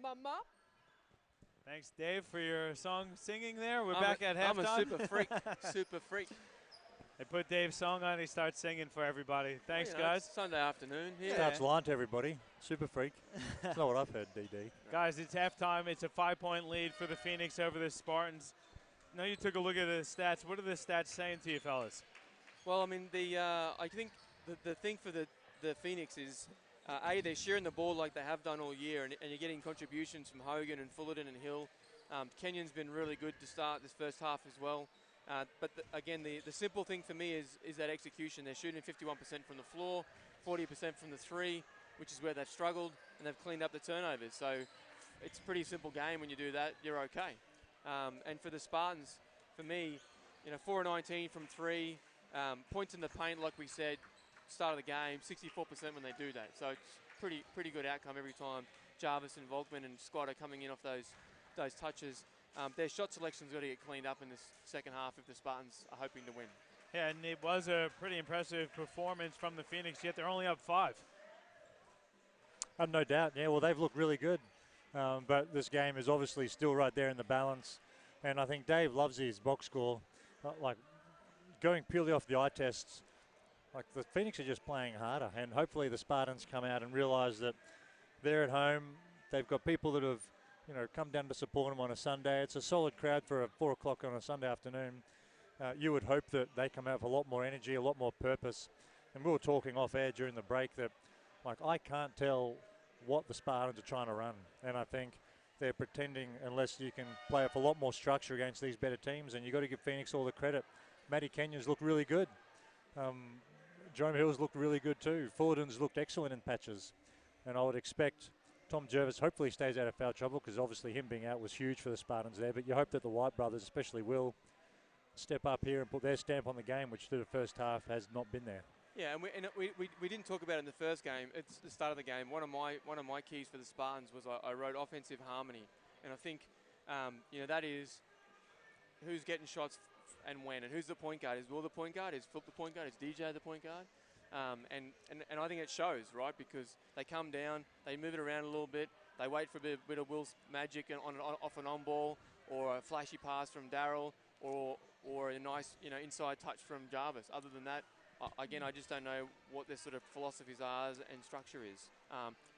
Mama. Thanks, Dave, for your song singing there. We're I'm back at halftime. I'm a super freak. Super freak. They put Dave's song on. He starts singing for everybody. Thanks, Well, you know, guys. it's Sunday afternoon. Yeah. Starts lying to everybody. Super freak. That's not what I've heard, DD. Guys, it's halftime. It's a 5-point lead for the Phoenix over the Spartans. Now you took a look at the stats. What are the stats saying to you, fellas? Well, I mean, I think the thing for the Phoenix is, they're sharing the ball like they have done all year, and you're getting contributions from Hogan and Fullerton and Hill. Kenyon's been really good to start this first half as well. But again, the simple thing for me is that execution. They're shooting 51% from the floor, 40% from the three, which is where they've struggled, and they've cleaned up the turnovers. So it's a pretty simple game. When you do that, you're okay. And for the Spartans, for me, 4-19 from three, points in the paint, like we said, start of the game, 64% when they do that. So it's pretty good outcome every time. Jarvis and Volkman and Scott are coming in off those touches. Their shot selection's got to get cleaned up in this second half if the Spartans are hoping to win. Yeah, and it was a pretty impressive performance from the Phoenix, yet they're only up 5. No doubt. Yeah, well, they've looked really good. But this game is obviously still right there in the balance. And I think Dave loves his box score. Like, going purely off the eye tests, like the Phoenix are just playing harder. And hopefully the Spartans come out and realise that they're at home. They've got people that have, come down to support them on a Sunday. It's a solid crowd for a 4 o'clock on a Sunday afternoon. You would hope that they come out with a lot more energy, a lot more purpose. And we were talking off air during the break that, like, I can't tell what the Spartans are trying to run. And I think they're pretending unless you can play off a lot more structure against these better teams. And you've got to give Phoenix all the credit. Matty Kenyon's looked really good. Jerome Hill's looked really good too. Fullerton's looked excellent in patches. And I would expect Tom Jervis hopefully stays out of foul trouble, because obviously him being out was huge for the Spartans there. But you hope that the White brothers especially will step up here and put their stamp on the game, which through the first half has not been there. Yeah, and we didn't talk about it in the first game. It's the start of the game. One of my keys for the Spartans was I wrote offensive harmony, and I think that is who's getting shots and when, and who's the point guard. Is Will the point guard? Is Flip the point guard? Is DJ the point guard? And I think it shows, right? Because they come down, they move it around a little bit, they wait for a bit of Will's magic and off an on ball, or a flashy pass from Darryl, or a nice inside touch from Jarvis. Other than that, again, I just don't know what their sort of philosophies are and structure is.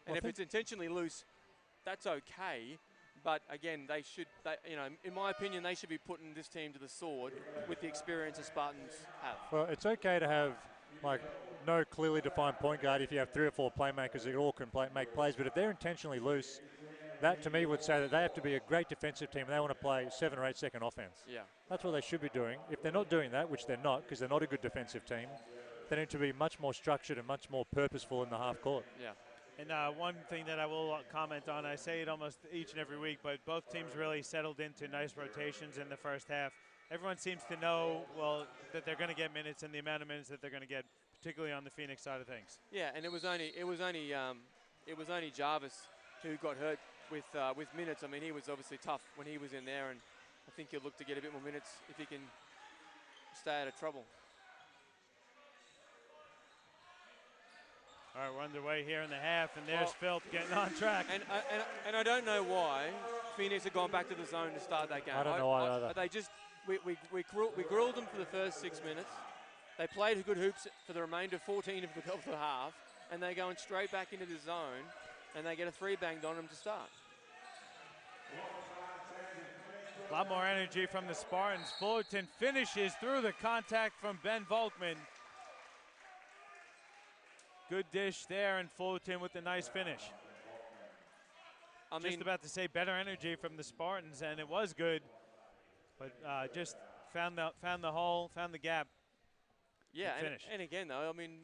And if it's intentionally loose, that's okay. But again, in my opinion, they should be putting this team to the sword with the experience the Spartans have. Well, it's okay to have no clearly defined point guard if you have 3 or 4 playmakers that all can make plays. But if they're intentionally loose, that to me would say that they have to be a great defensive team and they want to play 7 or 8 second offense. Yeah. That's what they should be doing. If they're not doing that, which they're not, because they're not a good defensive team, they need to be much more structured and much more purposeful in the half court. Yeah. And one thing that I will comment on, I say it almost each and every week, but both teams really settled into nice rotations in the first half. Everyone seems to know, that they're going to get minutes and the amount of minutes that they're going to get, particularly on the Phoenix side of things. Yeah, and it was only Jarvis who got hurt with minutes. I mean, he was obviously tough when he was in there, and I think he'll look to get a bit more minutes if he can stay out of trouble. All right, we're underway here in the half, and there's Phil getting on track. And I don't know why Phoenix have gone back to the zone to start that game. I don't know why either. They just we grilled them for the first 6 minutes. They played good hoops for the remainder 14 of the half, and they're going straight back into the zone, and they get a 3 banged on them to start. A lot more energy from the Spartans. Fullerton finishes through the contact from Ben Volkman. Good dish there, and Fullerton with the nice finish. Just about to say better energy from the Spartans, and it was good, but just found the hole, found the gap. Yeah, and again though, I mean,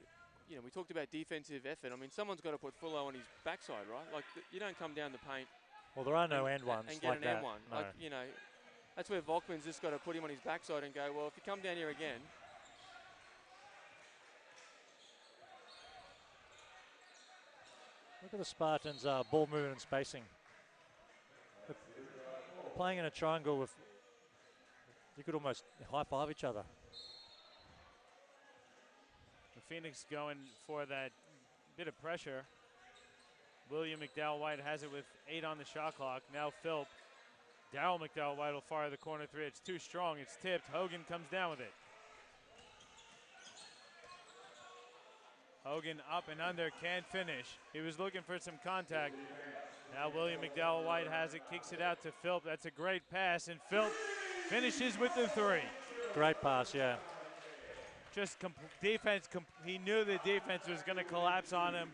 we talked about defensive effort. I mean, someone's got to put Fullo on his backside, right? Like, you don't come down the paint. Well, there are no end ones and get like an that. end one. No. Like, that's where Volkman's just got to put him on his backside and go, well, if you come down here again. Look at the Spartans' ball movement and spacing. They're playing in a triangle with, you could almost high-five each other. The Phoenix going for that bit of pressure. William McDowell-White has it with 8 on the shot clock. Now Philp. Daryl McDowell-White will fire the corner three. It's too strong. It's tipped. Hogan comes down with it. Hogan up and under, can't finish. He was looking for some contact. Now William McDowell-White has it, kicks it out to Philp. That's a great pass, and Philp finishes with the three. Great pass, yeah. Just defense, he knew the defense was going to collapse on him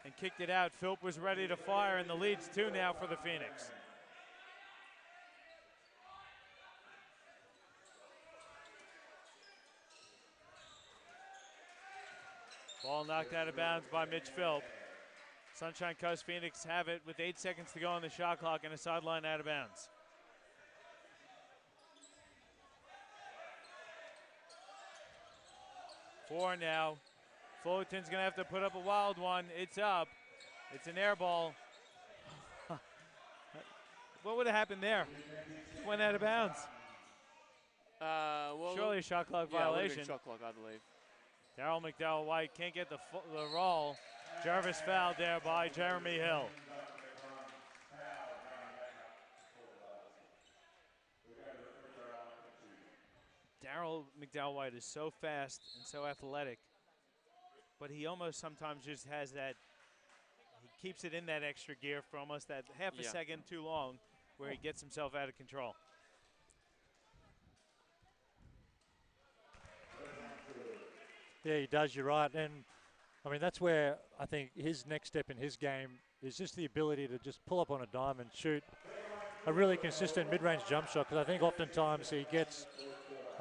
and kicked it out. Philp was ready to fire, and the lead's 2 now for the Phoenix. Ball knocked out of bounds by Mitch Philp. Sunshine Coast Phoenix have it with 8 seconds to go on the shot clock and a sideline out of bounds. Four now. Fullerton's going to have to put up a wild one. It's up. It's an air ball. What would have happened there? Went out of bounds. Well, surely a shot clock yeah, violation. Shot clock, I believe. Daryl McDowell-White can't get the roll. Jarvis fouled there by Jeremy Hill. Daryl McDowell-White is so fast and so athletic, but he almost sometimes just has that, he keeps it in that extra gear for almost that half a second too long where he gets himself out of control. Yeah, he does, you're right. And, I mean, that's where I think his next step in his game is just the ability to just pull up on a dime and shoot a really consistent mid-range jump shot, because I think oftentimes he gets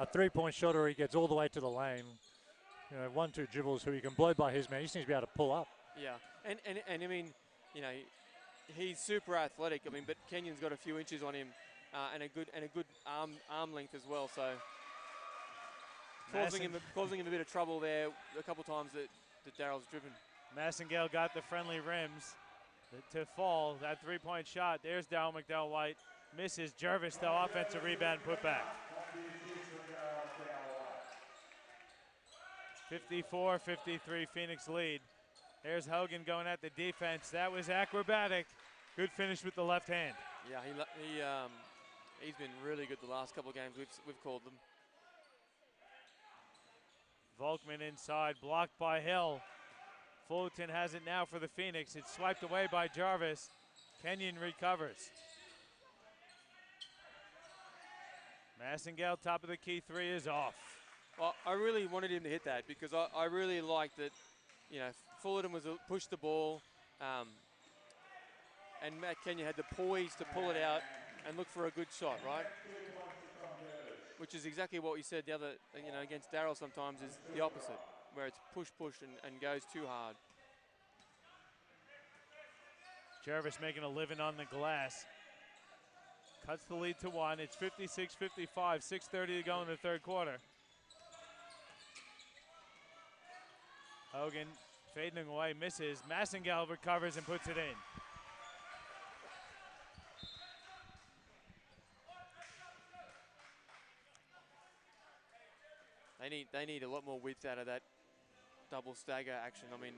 a three-point shot or he gets all the way to the lane. You know, 1-2 dribbles who he can blow by his man. He just needs to be able to pull up. Yeah, and I mean, you know, he's super athletic. I mean, but Kenyon's got a few inches on him and a good arm length as well. So causing him a bit of trouble there a couple times that Daryl's driven. Massengale got the friendly rims to fall. That three-point shot. There's Daryl McDowell-White. Misses. Jervis, though, offensive rebound put back. 54-53 Phoenix lead. There's Hogan going at the defense. That was acrobatic. Good finish with the left hand. Yeah, he's been really good the last couple of games we've called them. Volkman inside, blocked by Hill. Fullerton has it now for the Phoenix. It's swiped away by Jarvis. Kenyon recovers. Massengale, top of the key three, is off. Well, I really wanted him to hit that because I really liked that, you know, Fullerton pushed the ball and Matt Kenyon had the poise to pull it out and look for a good shot, right? Which is exactly what we said the other, you know, against Daryl sometimes is the opposite, where it's push and goes too hard. Jarvis making a living on the glass. Cuts the lead to 1. It's 56-55, 6:30 to go in the third quarter. Hogan fading away, misses. Massengale recovers and puts it in. They need a lot more width out of that double stagger action. I mean,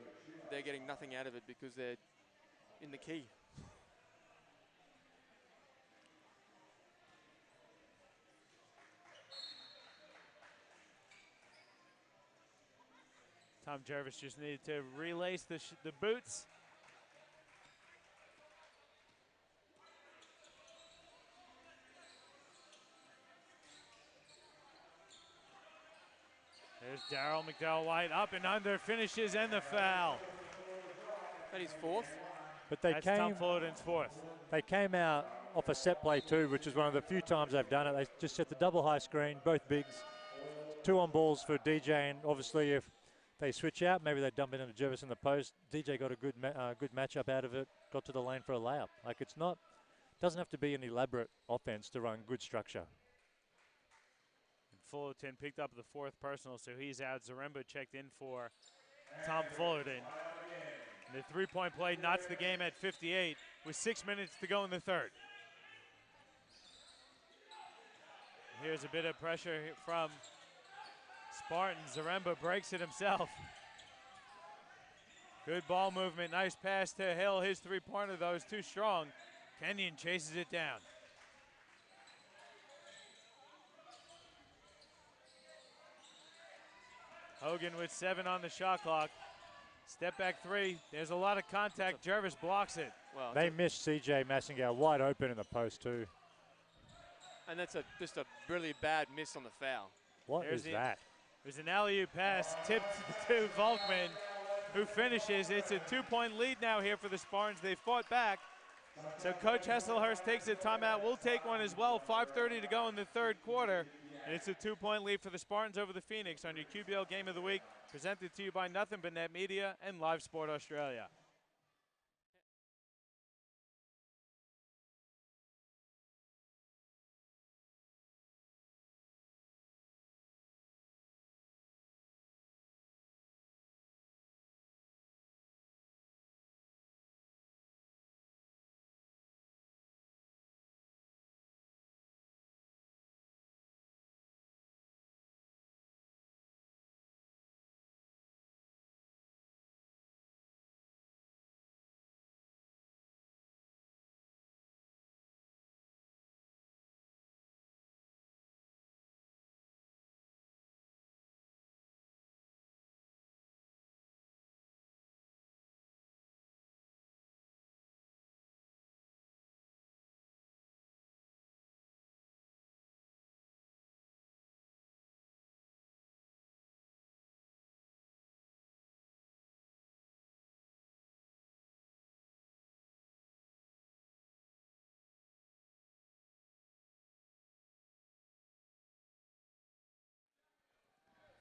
they're getting nothing out of it because they're in the key. Tom Jarvis just needed to relace the boots. There's Daryl McDowell-White, up and under, finishes, and the foul. That is fourth. But That's Tom Fullerton's fourth. They came out off a set play too, which is one of the few times they've done it. They just set the double high screen, both bigs. 2 on balls for DJ, and obviously if they switch out, maybe they dump it into Jervis in the post. DJ got a good matchup out of it, got to the lane for a layup. Like, it's not, doesn't have to be an elaborate offense to run good structure. Fullerton picked up the fourth personal, so he's out. Zaremba checked in for Tom Fullerton. The three-point play knots the game at 58 with 6 minutes to go in the third. Here's a bit of pressure from Spartans. Zaremba breaks it himself. Good ball movement. Nice pass to Hill. His three-pointer, though, is too strong. Kenyon chases it down. Hogan with 7 on the shot clock. Step back 3. There's a lot of contact. Jervis blocks it. Well, they missed CJ Massingale wide open in the post too. And that's just a really bad miss on the foul. What is that? There's an alley-oop pass tipped to Volkman, who finishes. It's a 2-point lead now here for the Spartans. They fought back. So Coach Hesselhurst takes a timeout. We'll take one as well. 5:30 to go in the third quarter. And it's a 2-point lead for the Spartans over the Phoenix on your QBL Game of the Week, presented to you by Nothing But Net Media and Live Sport Australia.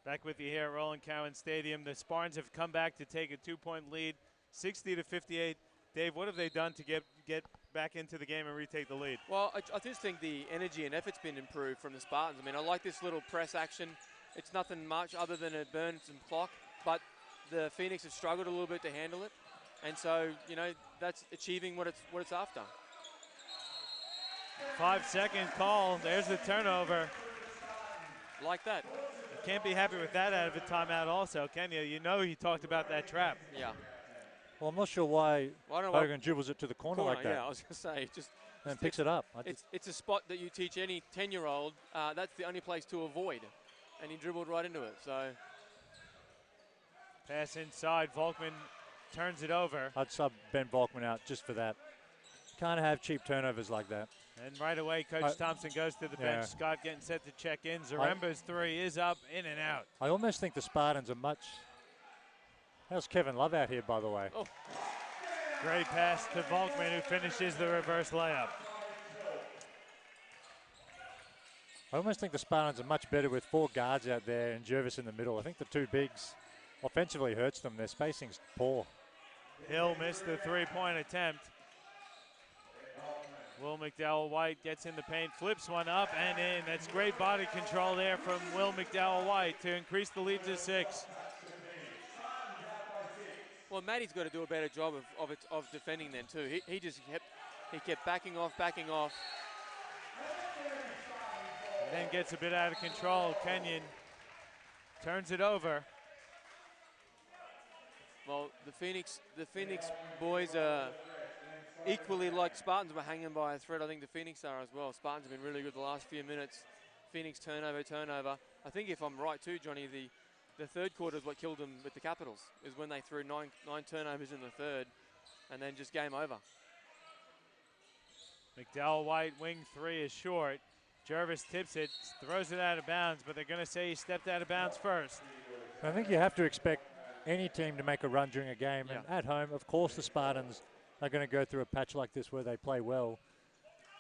Back with you here at Roland Cowan Stadium. The Spartans have come back to take a 2-point lead, 60-58. Dave, what have they done to get back into the game and retake the lead? Well, I just think the energy and effort's been improved from the Spartans. I mean, I like this little press action. It's nothing much other than it burns some clock, but the Phoenix have struggled a little bit to handle it. And so, you know, that's achieving what it's after. 5-second call. There's the turnover. Like that. Can't be happy with that out of a timeout also, can you? You know he talked about that trap. Yeah. Well, I'm not sure why Hogan dribbles it to the corner like that. Yeah, I was going to say. And picks it up. It's a spot that you teach any 10-year-old. That's the only place to avoid. And he dribbled right into it. So. Pass inside. Volkman turns it over. I'd sub Ben Volkman out just for that. Can't have cheap turnovers like that. And right away, Coach Thompson goes to the bench. Scott getting set to check in. Zaremba's 3 is up, in and out. I almost think the Spartans are much. How's Kevin Love out here, by the way? Oh. Great pass to Volkman, who finishes the reverse layup. I almost think the Spartans are much better with 4 guards out there and Jervis in the middle. I think the 2 bigs offensively hurts them. Their spacing's poor. Hill missed the 3-point attempt. Will McDowell-White gets in the paint, flips one up and in. That's great body control there from Will McDowell-White to increase the lead to 6. Well, Matty's got to do a better job of defending then too. He kept backing off. And then gets a bit out of control. Kenyon turns it over. Well, the Phoenix boys are equally like Spartans were hanging by a thread. I think the Phoenix are as well. Spartans have been really good the last few minutes. Phoenix turnover. I think if I'm right too, Johnny, the third quarter is what killed them with the Capitals, is when they threw nine turnovers in the third and then just game over. McDowell-White, wing 3 is short. Jervis tips it, throws it out of bounds, but they're going to say he stepped out of bounds first. I think you have to expect any team to make a run during a game. And at home, of course, the Spartans are going to go through a patch like this where they play well.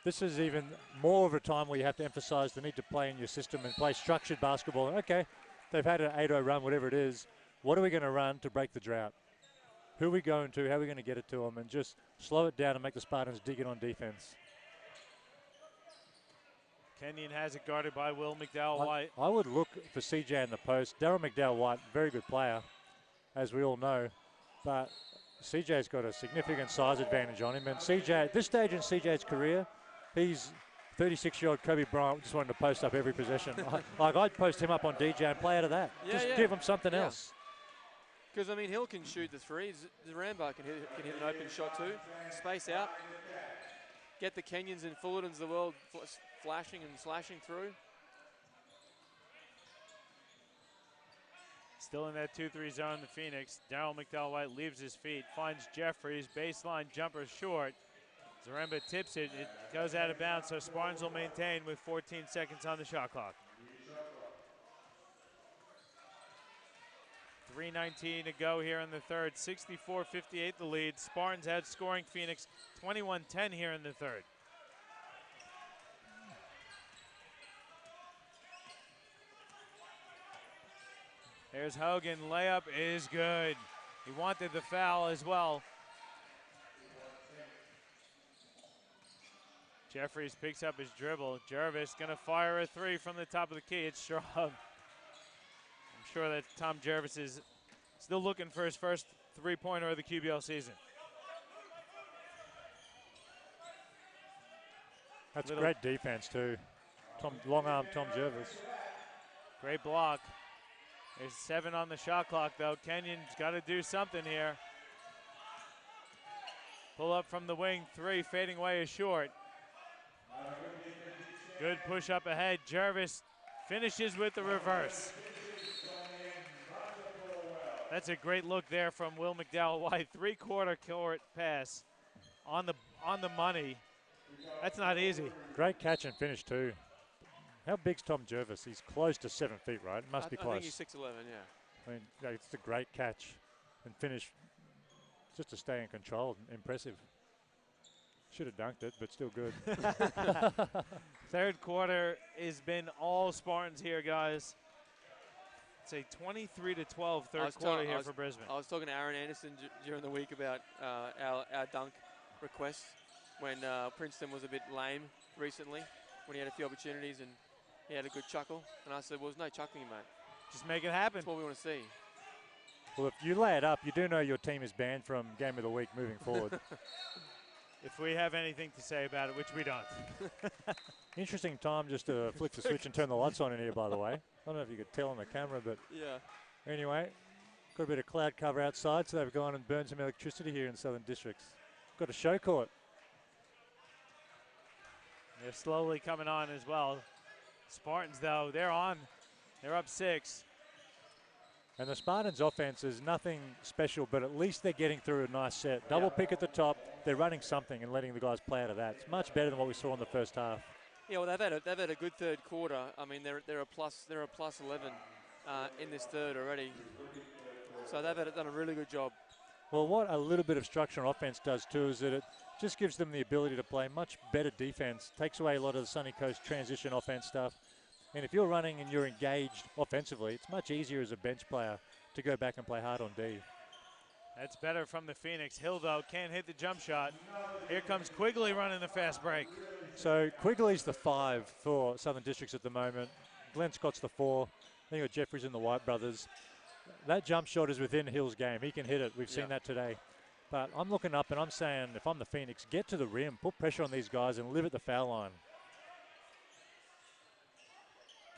This is even more of a time where you have to emphasize the need to play in your system and play structured basketball. Okay, they've had an 8-0 run, whatever it is. What are we going to run to break the drought? Who are we going to? How are we going to get it to them? And just slow it down and make the Spartans dig in on defense. Kenyon has it guarded by Will McDowell-White. I would look for CJ in the post. Darryl McDowell-White, very good player, as we all know. But CJ's got a significant size advantage on him. And CJ, at this stage in CJ's career, he's 36-year-old Kobe Bryant just wanted to post up every possession. I'd post him up on DJ and play out of that. Just give him something else. Because, I mean, Hill can shoot the three. Zarambo can hit an open shot too. Space out. Get the Kenyans and Fullertons of the world flashing and slashing through. Still in that 2-3 zone, the Phoenix. Daryl McDowell-White leaves his feet, finds Jeffries, baseline jumper short. Zaremba tips it, it goes out of bounds, so Spartans will maintain with 14 seconds on the shot clock. 3:19 to go here in the third. 64-58 the lead. Spartans outscoring Phoenix 21-10 here in the third. There's Hogan, layup is good. He wanted the foul as well. Jeffries picks up his dribble. Jervis gonna fire a three from the top of the key. It's strong. I'm sure that Tom Jervis is still looking for his first three-pointer of the QBL season. That's great defense too. Long arm Tom Jervis. Great block. There's 7 on the shot clock though. Kenyon's got to do something here. Pull up from the wing, 3 fading away is short. Good push up ahead. Jervis finishes with the reverse. That's a great look there from Will McDowell-White. 3/4 court pass on the money. That's not easy. Great catch and finish too. How big's Tom Jervis? He's close to 7 feet, right? Must be close. I think he's 6'11", yeah. I mean, it's a great catch and finish. Just to stay in control, impressive. Should have dunked it, but still good. Third quarter has been all Spartans here, guys. It's a 23-12 third quarter here for Brisbane. I was talking to Aaron Anderson during the week about our dunk requests when Princeton was a bit lame recently, when he had a few opportunities and he had a good chuckle. And I said, well, there's no chuckling, mate. Just make it happen. That's what we want to see. Well, if you lay it up, you do know your team is banned from Game of the Week moving forward. If we have anything to say about it, which we don't. Interesting time just to flick the switch and turn the lights on in here, by the way. I don't know if you could tell on the camera, but yeah. Anyway, got a bit of cloud cover outside, so they've gone and burned some electricity here in Southern Districts. Got a show court. They're slowly coming on as well. Spartans, though, they're on. They're up 6. And the Spartans' offense is nothing special, but at least they're getting through a nice set. Double pick at the top. They're running something and letting the guys play out of that. It's much better than what we saw in the first half. Yeah, well, they've had a good third quarter. I mean, they're a plus 11 in this third already. So they've done a really good job. Well, what a little bit of structure on offense does too is that it just gives them the ability to play much better defense. Takes away a lot of the Sunny Coast transition offense stuff. And if you're running and you're engaged offensively, it's much easier as a bench player to go back and play hard on D. That's better from the Phoenix. Hill, though, can't hit the jump shot. Here comes Quigley running the fast break. So Quigley's the 5 for Southern Districts at the moment. Glenn Scott's the 4. Then you've got Jeffries and the White brothers. That jump shot is within Hill's game. He can hit it. We've seen that today. But I'm looking up and I'm saying, if I'm the Phoenix, get to the rim, put pressure on these guys and live at the foul line.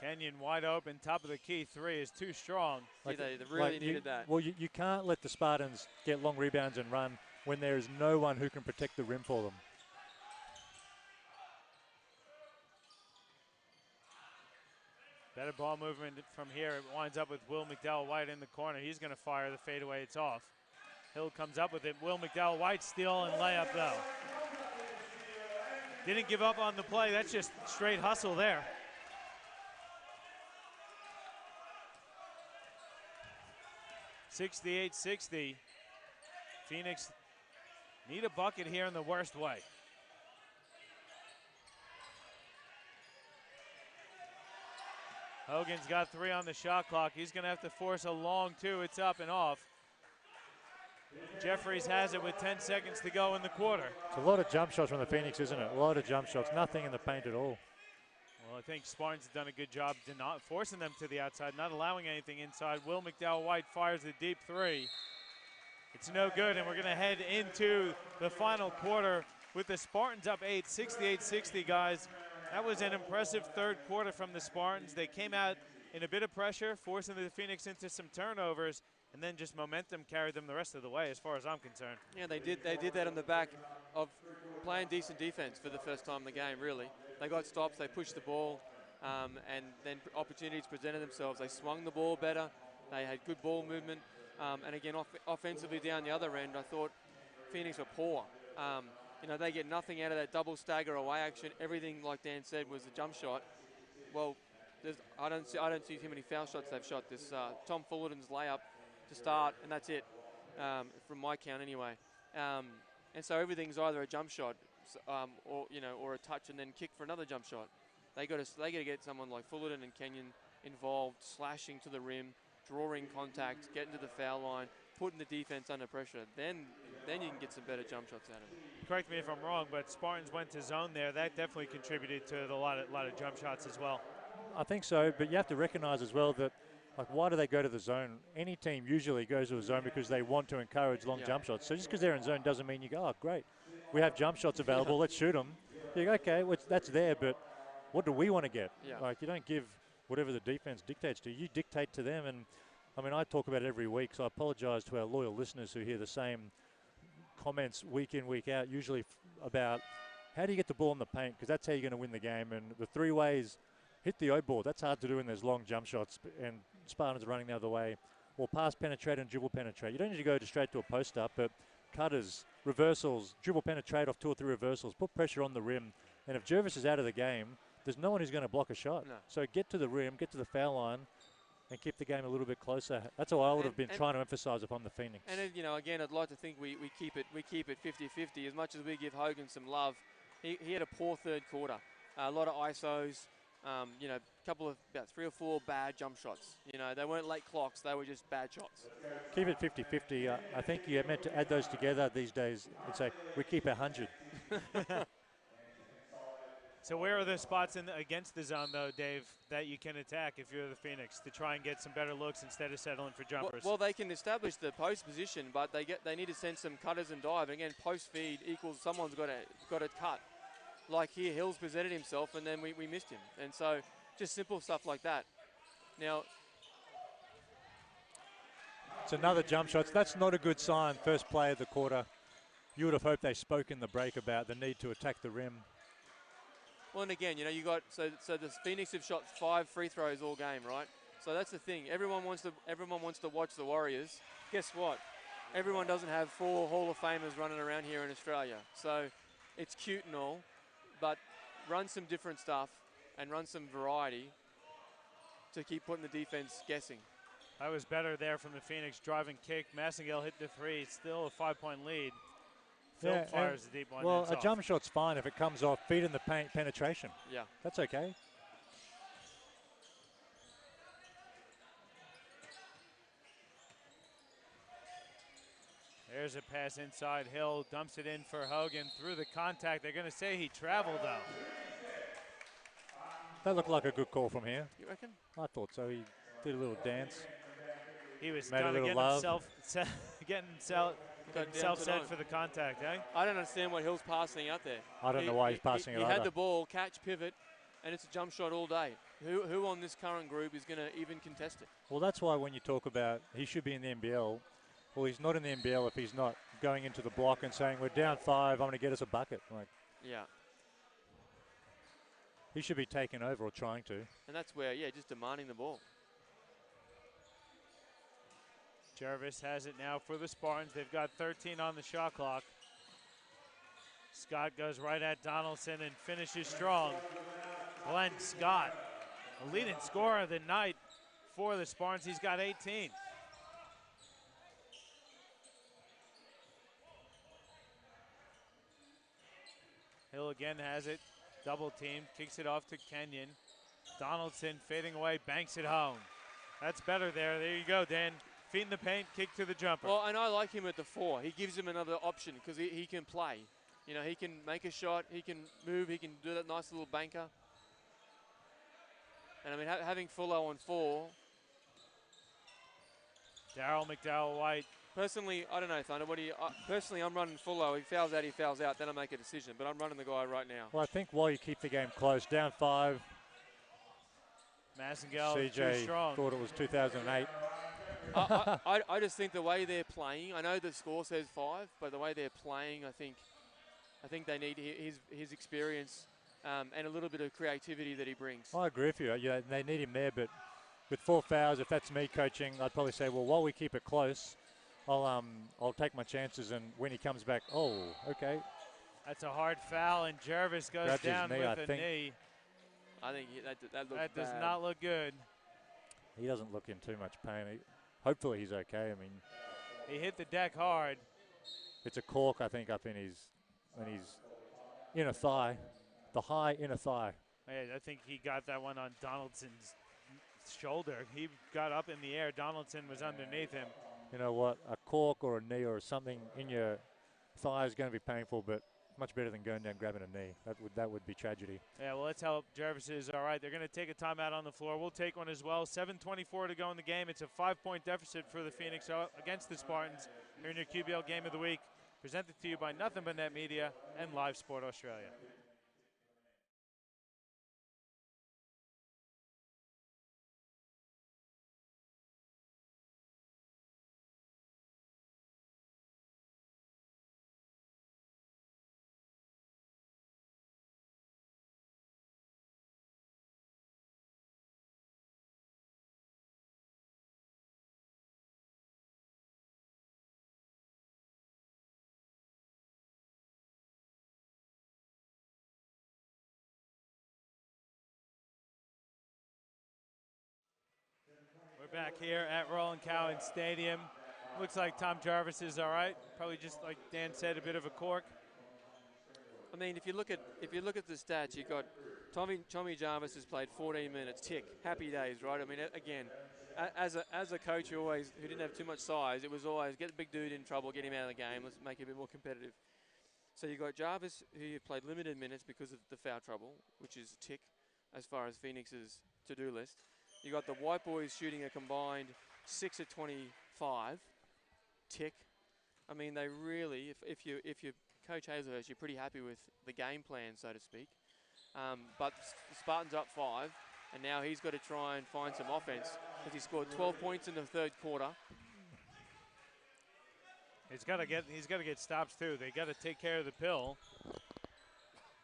Kenyon wide open, top of the key, 3 is too strong. Like, they really needed that. Well, you can't let the Spartans get long rebounds and run when there is no one who can protect the rim for them. Better ball movement from here. It winds up with Will McDowell-White in the corner. He's going to fire the fadeaway. It's off. Hill comes up with it. Will McDowell-White steal and layup, though. Didn't give up on the play. That's just straight hustle there. (68-60). Phoenix need a bucket here in the worst way. Hogan's got 3 on the shot clock. He's going to have to force a long 2. It's up and off. Jeffries has it with 10 seconds to go in the quarter. It's a lot of jump shots from the Phoenix, isn't it? A lot of jump shots. Nothing in the paint at all. Well, I think Spartans have done a good job not forcing them to the outside, not allowing anything inside. Will McDowell-White fires the deep 3. It's no good, and we're going to head into the final quarter with the Spartans up 8, 68-60, guys. That was an impressive third quarter from the Spartans. They came out in a bit of pressure, forcing the Phoenix into some turnovers, and then just momentum carried them the rest of the way, as far as I'm concerned. Yeah, they did that on the back of playing decent defense for the first time in the game, really. They got stops, they pushed the ball, and then opportunities presented themselves. They swung the ball better, they had good ball movement, and again, offensively down the other end, I thought Phoenix were poor. You know, they get nothing out of that double stagger away action. Everything, like Dan said, was a jump shot. Well, I don't see too many foul shots they've shot. This Tom Fullerton's layup to start, and that's it, from my count anyway. And so everything's either a jump shot, or a touch and then kick for another jump shot. They got to get someone like Fullerton and Kenyon involved, slashing to the rim, drawing contact, getting to the foul line, putting the defense under pressure. Then you can get some better jump shots out of it. Correct me if I'm wrong, but Spartans went to zone there. That definitely contributed to a lot of jump shots as well. I think so, but you have to recognize as well that, like, why do they go to the zone? Any team usually goes to a zone because they want to encourage long jump shots. So just because they're in zone doesn't mean you go, oh, great, we have jump shots available, let's shoot them. You go, okay, well, that's there, but what do we want to get? Yeah. Like, you don't give whatever the defense dictates to you. You dictate to them, and, I mean, I talk about it every week, so I apologize to our loyal listeners who hear the same comments week in, week out, usually about how do you get the ball in the paint, because that's how you're going to win the game. And the three ways, hit the O-board. That's hard to do when there's long jump shots and Spartans are running the other way. Or pass penetrate and dribble penetrate. You don't need to go straight to a post up, but cutters, reversals, dribble penetrate off 2 or 3 reversals, put pressure on the rim. And if Jervis is out of the game, there's no one who's going to block a shot. No. So get to the rim, get to the foul line, and keep the game a little bit closer. That's what I would have been trying to emphasise upon the Phoenix. And you know, again, I'd like to think we keep it 50-50. As much as we give Hogan some love, he had a poor third quarter. A lot of ISOs. You know, about 3 or 4 bad jump shots. You know, they weren't late clocks, they were just bad shots. Keep it 50-50. I think you're meant to add those together these days and say, we keep 100. So where are the spots against the zone, though, Dave, that you can attack if you're the Phoenix to try and get some better looks instead of settling for jumpers? Well, they can establish the post position, but they need to send some cutters and dive. And again, post feed equals someone's got to cut. Like here, Hills presented himself, and then we missed him. And so just simple stuff like that. Now, it's another jump shot. That's not a good sign. First play of the quarter. You would have hoped they spoke in the break about the need to attack the rim. well, and again, you know, you got so the Phoenix have shot 5 free throws all game, right? So that's the thing. Everyone wants to watch the Warriors. Guess what? Everyone doesn't have 4 Hall of Famers running around here in Australia. So it's cute and all, but run some different stuff and run some variety to keep putting the defense guessing. That was better there from the Phoenix driving kick. Massengale hit the 3. Still a 5-point lead. Phil fires the deep one. Well, a jump shot's fine if it comes off. Feet in the paint, penetration. Yeah. That's okay. There's a pass inside. Hill dumps it in for Hogan through the contact. They're going to say he traveled, though. That looked like a good call from here. You reckon? I thought so. He did a little dance. He was Made a kind of little getting himself set for the contact, eh? I don't understand what Hill's passing out there. I don't know why he's passing it He either. had the ball, catch, pivot, and it's a jump shot all day. Who on this current group is going to even contest it? Well, that's why when you talk about he should be in the NBL, well, he's not in the NBL if he's not going into the block and saying, we're down 5, I'm going to get us a bucket. Like, Yeah. he should be taking over or trying to. And that's where, yeah, just demanding the ball. Jervis has it now for the Spartans. They've got 13 on the shot clock. Scott goes right at Donaldson and finishes strong. Glenn Scott, the leading scorer of the night for the Spartans. He's got 18. Hill again has it. Double team, kicks it off to Kenyon. Donaldson fading away, banks it home. That's better there. There you go, Dan. Feet in the paint, kick to the jumper. Well, and I like him at the 4. He gives him another option because he can play. You know, he can make a shot, he can move, he can do that nice little banker. And I mean, having Fuller on 4. Darryl McDowell-White. Personally, I don't know, Thunder. Personally, I'm running Fuller. He fouls out, then I make a decision. But I'm running the guy right now. Well, I think while you keep the game close, down 5. Massengale CJ too strong. thought it was 2008. I just think the way they're playing, I know the score says 5, but the way they're playing, I think they need his experience and a little bit of creativity that he brings. I agree with you. Yeah, they need him there, but with 4 fouls, if that's me coaching, I'd probably say, well, while we keep it close, I'll take my chances, and when he comes back, oh, okay. That's a hard foul, and Jervis goes Grabs his down knee, with I a think. knee. I think that looks That does bad. not look good. He doesn't look in too much pain. Hopefully he's okay. I mean, he hit the deck hard. It's a cork, I think, up in his inner thigh, the high inner thigh. Yeah, I think he got that one on Donaldson's shoulder. He got up in the air. Donaldson was underneath him. You know what? A cork or a knee or something in your thigh is going to be painful, but much better than going down grabbing a knee. That would be tragedy. Yeah, well, let's hope Jervis is all right. They're going to take a timeout on the floor. We'll take one as well. 7:24 to go in the game. It's a 5-point deficit for the Phoenix against the Spartans here in your QBL Game of the Week. Presented to you by Nothing But Net Media and Live Sport Australia. We're back here at Roland Cowan Stadium. Looks like Tom Jarvis is all right. Probably just like Dan said, a bit of a cork. I mean, if you look at the stats, you got Tommy Jarvis has played 14 minutes. Tick, happy days, right? I mean, again, as a coach who didn't have too much size, it was always get the big dude in trouble, get him out of the game. Let's make it a bit more competitive. So you got Jarvis, who played limited minutes because of the foul trouble, which is a tick as far as Phoenix's to-do list. You got the White Boys shooting a combined 6 of 25. Tick. I mean, they really, if you Coach Hazelhurst, you're pretty happy with the game plan, so to speak. But the Spartans up 5, and now he's got to try and find some offense because he scored 12 points in the third quarter. He's got to get stops too. They got to take care of the pill.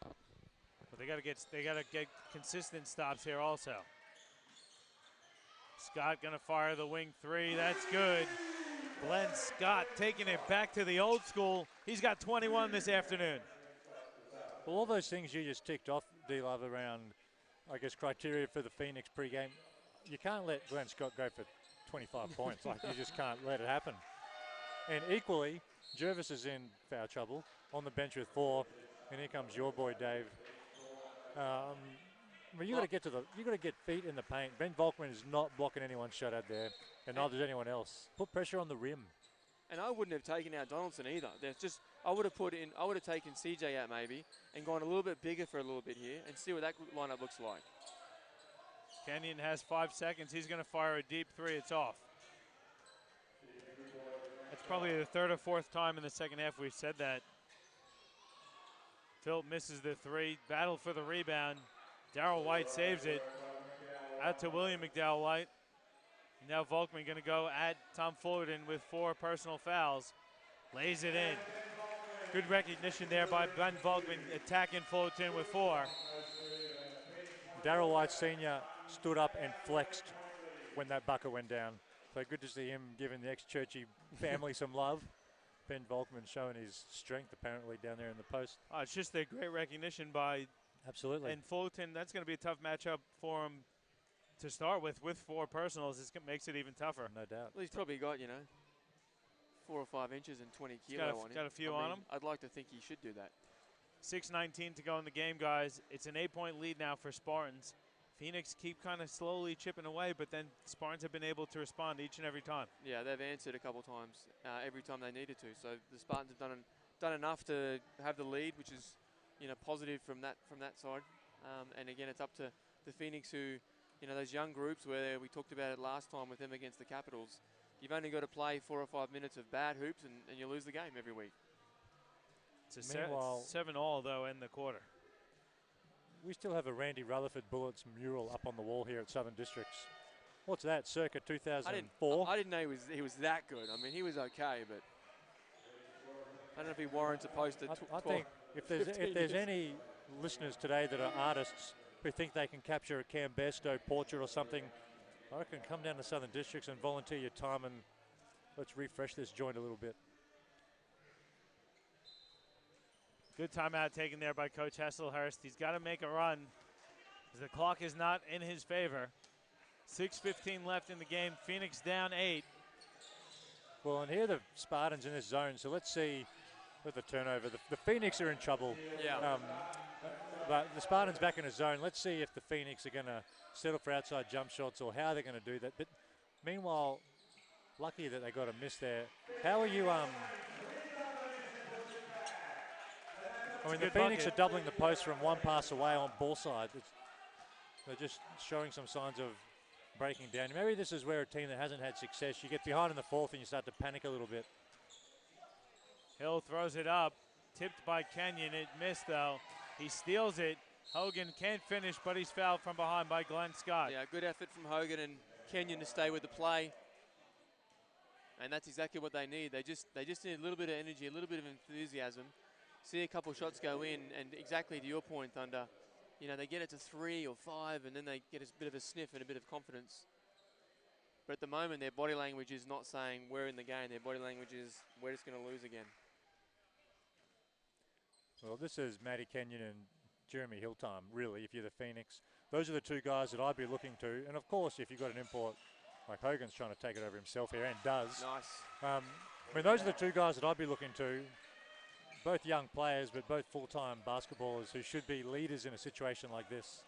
But they got to get consistent stops here also. Scott gonna fire the wing 3. That's good. Glenn Scott taking it back to the old school. He's got 21 this afternoon. Well, all those things you just ticked off, D-Love, around, I guess, criteria for the Phoenix pregame, you can't let Glenn Scott go for 25 points. Like, you just can't let it happen. And equally, Jervis is in foul trouble, on the bench with 4, and here comes your boy, Dave. Well, you got to get feet in the paint. Ben Volkman is not blocking anyone's shot out there, and neither is anyone else. Put pressure on the rim. And I wouldn't have taken out Donaldson either. I would have taken CJ out maybe and gone a little bit bigger for a little bit here and see what that lineup looks like. Kenyon has 5 seconds. He's going to fire a deep 3. It's off. That's probably the 3rd or 4th time in the second half we've said that. Phil misses the 3. Battle for the rebound. Darrell White saves it. Out to William McDowell White. Now Volkman going to go at Tom Fullerton with 4 personal fouls. Lays it in. Good recognition there by Ben Volkman attacking Fullerton with 4. Darrell White Sr. stood up and flexed when that bucket went down. So good to see him giving the ex-Churchy family some love. Ben Volkman showing his strength apparently down there in the post. Oh, it's just a great recognition by Absolutely. And Fullerton. That's going to be a tough matchup for him to start with 4 personals. It makes it even tougher. No doubt. Well, he's probably got, 4 or 5 inches and 20 kilo on him. Got a few on him. I'd like to think he should do that. 6:19 to go in the game, guys. It's an 8-point lead now for Spartans. Phoenix keep kind of slowly chipping away, but then Spartans have been able to respond each and every time. Yeah, they've answered a couple times every time they needed to. So the Spartans have done enough to have the lead, which is positive from that side. And again, it's up to the Phoenix who, those young groups where we talked about it last time with them against the Capitals. You've only got to play 4 or 5 minutes of bad hoops and you lose the game every week. It's a 7-all, though, in the quarter. We still have a Randy Rutherford Bullets mural up on the wall here at Southern Districts. what's that, circa 2004? I didn't know he was that good. I mean, he was okay, but I don't know if he warrants a post at I think if there's any listeners today that are artists who think they can capture a Cambesto portrait or something, I reckon come down to Southern Districts and volunteer your time, and let's refresh this joint a little bit. Good timeout taken there by Coach Hesselhurst. He's got to make a run because the clock is not in his favor. 6:15 left in the game. Phoenix down 8. Well, and here the Spartans in this zone, so let's see with the turnover. The Phoenix are in trouble. Yeah. But the Spartans back in a zone. Let's see if the Phoenix are going to settle for outside jump shots or how they're going to do that. But meanwhile, lucky that they got a miss there. How are you? I mean, the Phoenix are doubling the post from one pass away on ball side. They're just showing some signs of breaking down. Maybe this is where a team that hasn't had success, you get behind in the fourth and you start to panic a little bit. Hill throws it up, tipped by Kenyon. It missed though. He steals it. Hogan can't finish, but he's fouled from behind by Glenn Scott. Yeah, good effort from Hogan and Kenyon to stay with the play. And that's exactly what they need. They just need a little bit of energy, a little bit of enthusiasm. See a couple shots go in, and exactly to your point, Thunder, you know, they get it to 3 or 5, and then they get a bit of a sniff and a bit of confidence. But at the moment, their body language is not saying we're in the game. Their body language is we're just going to lose again. Well, this is Matty Kenyon and Jeremy Hill time, really, if you're the Phoenix. Those are the two guys that I'd be looking to. And, of course, if you've got an import like Hogan's trying to take it over himself here and does. Nice. I mean, those are the two guys that I'd be looking to. Both young players, but both full-time basketballers who should be leaders in a situation like this.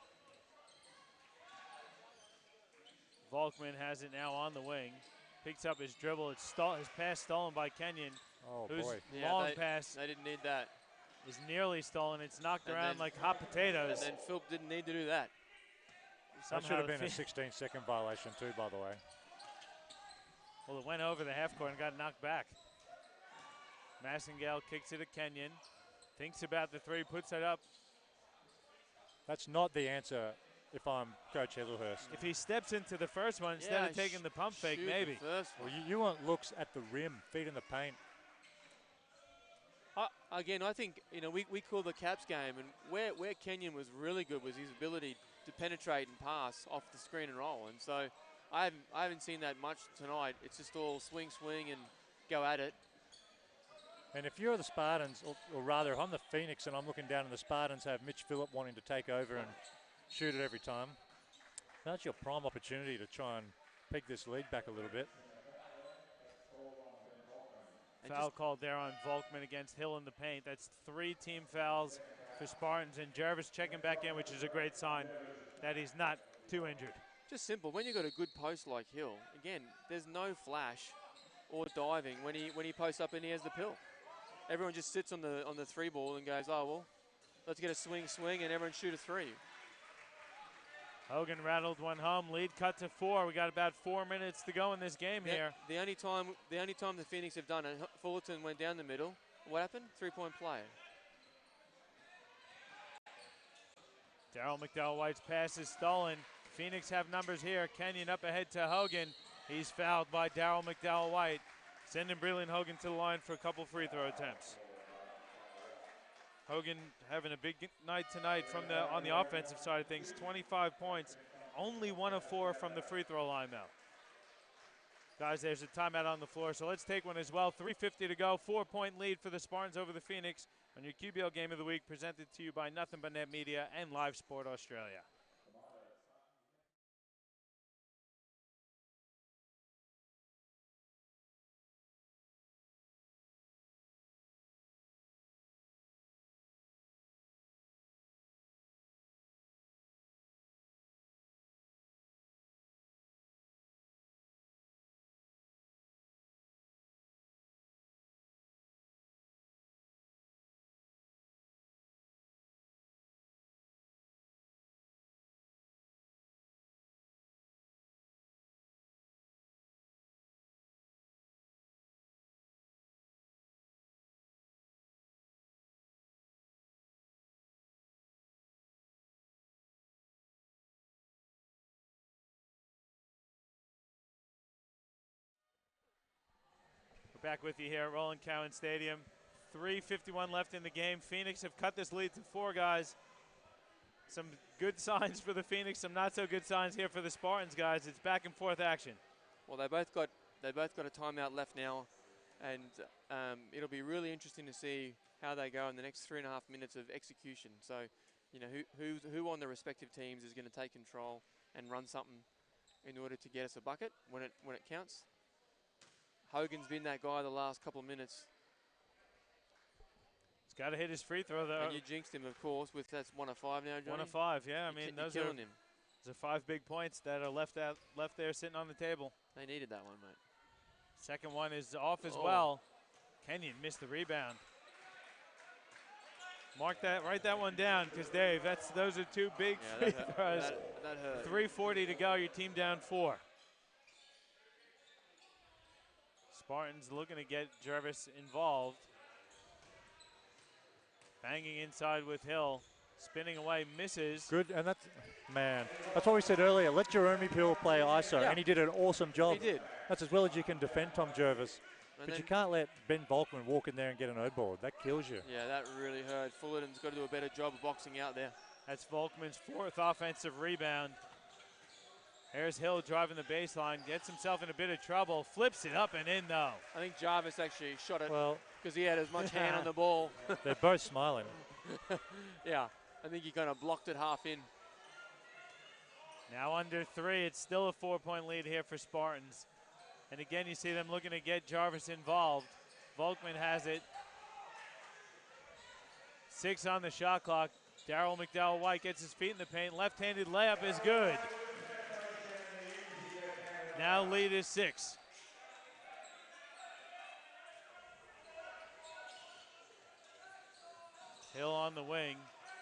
Volkman has it now on the wing. Picks up his dribble. His pass stolen by Kenyon. Oh, whose boy. long pass They didn't need that. is nearly stolen. It's knocked And around then- like hot potatoes. And then Philp didn't need to do that. That should have been a Somehow- 16-second violation too, by the way. Well, it went over the half court and got knocked back. Massengale kicks it to Kenyon. Thinks about the three, puts it up. That's not the answer if I'm Coach Hesselhurst. If he steps into the first one instead of taking the pump fake, Shoot maybe. the first Well, one. you want looks at the rim, feet in the paint. Again, I think, you know, we call the Caps game, and where Kenyon was really good was his ability to penetrate and pass off the screen and roll. And so I haven't seen that much tonight. It's just all swing, and go at it. And if you're the Spartans, or rather if I'm the Phoenix and I'm looking down and the Spartans have Mitch Phillip wanting to take over and shoot it every time, that's your prime opportunity to try and peg this lead back a little bit. Foul called there on Volkman against Hill in the paint. That's 3 team fouls for Spartans, and Jarvis checking back in, which is a great sign that he's not too injured. Just simple. When you've got a good post like Hill, again, there's no flash or diving when he posts up and he has the pill. Everyone just sits on the 3 ball and goes, oh, well, let's get a swing, and everyone shoot a 3. Hogan rattled one home. Lead cut to 4. We got about 4 minutes to go in this game here. The only time the Phoenix have done it, Fullerton went down the middle. What happened? 3-point play. Darryl McDowell-White's pass is stolen. Phoenix have numbers here. Kenyon up ahead to Hogan. He's fouled by Darryl McDowell-White. Sending Breland Hogan to the line for a couple free throw attempts. Hogan having a big night tonight on the offensive side of things. 25 points, only 1 of 4 from the free throw line though. Guys, there's a timeout on the floor, so let's take one as well. 3:50 to go, 4-point lead for the Spartans over the Phoenix on your QBL Game of the Week, presented to you by Nothing But Net Media and Live Sport Australia. Back with you here at Roland Cowan Stadium. 3:51 left in the game. Phoenix have cut this lead to 4 guys. Some good signs for the Phoenix, some not so good signs here for the Spartans, guys. It's back and forth action. Well, they both got a timeout left now, and it'll be really interesting to see how they go in the next 3.5 minutes of execution. So, you know, who on the respective teams is going to take control and run something in order to get us a bucket when it counts. Hogan's been that guy the last couple of minutes. He's got to hit his free throw, though. And you jinxed him, of course, with that's 1 of 5 now, Johnny. 1 of 5, yeah. I mean, those are killing him. Those are 5 big points that are left there sitting on the table. They needed that one, mate. Second one is off as well. Kenyon missed the rebound. Write that one down, because Dave, those are 2 big free throws. That hurt. 3:40 to go. Your team down 4. Spartans looking to get Jervis involved. Banging inside with Hill. Spinning away, misses. Good, and that's what we said earlier. Let Jeremy Peel play ISO, and he did an awesome job. He did. That's as well as you can defend Tom Jervis. And But you can't let Ben Volkman walk in there and get an O-board. That kills you. Yeah, that really hurt. Fullerton's got to do a better job of boxing out there. That's Volkman's 4th offensive rebound. Here's Hill driving the baseline, gets himself in a bit of trouble, flips it up and in, though. I think Jarvis actually shot it Well, because he had as much hand on the ball. they're both smiling. Yeah, I think he kind of blocked it half in. Now under 3, it's still a 4-point lead here for Spartans. And again, you see them looking to get Jarvis involved. Volkman has it. 6 on the shot clock. Darryl McDowell-White gets his feet in the paint. Left-handed layup is good. Now lead is 6. Hill on the wing,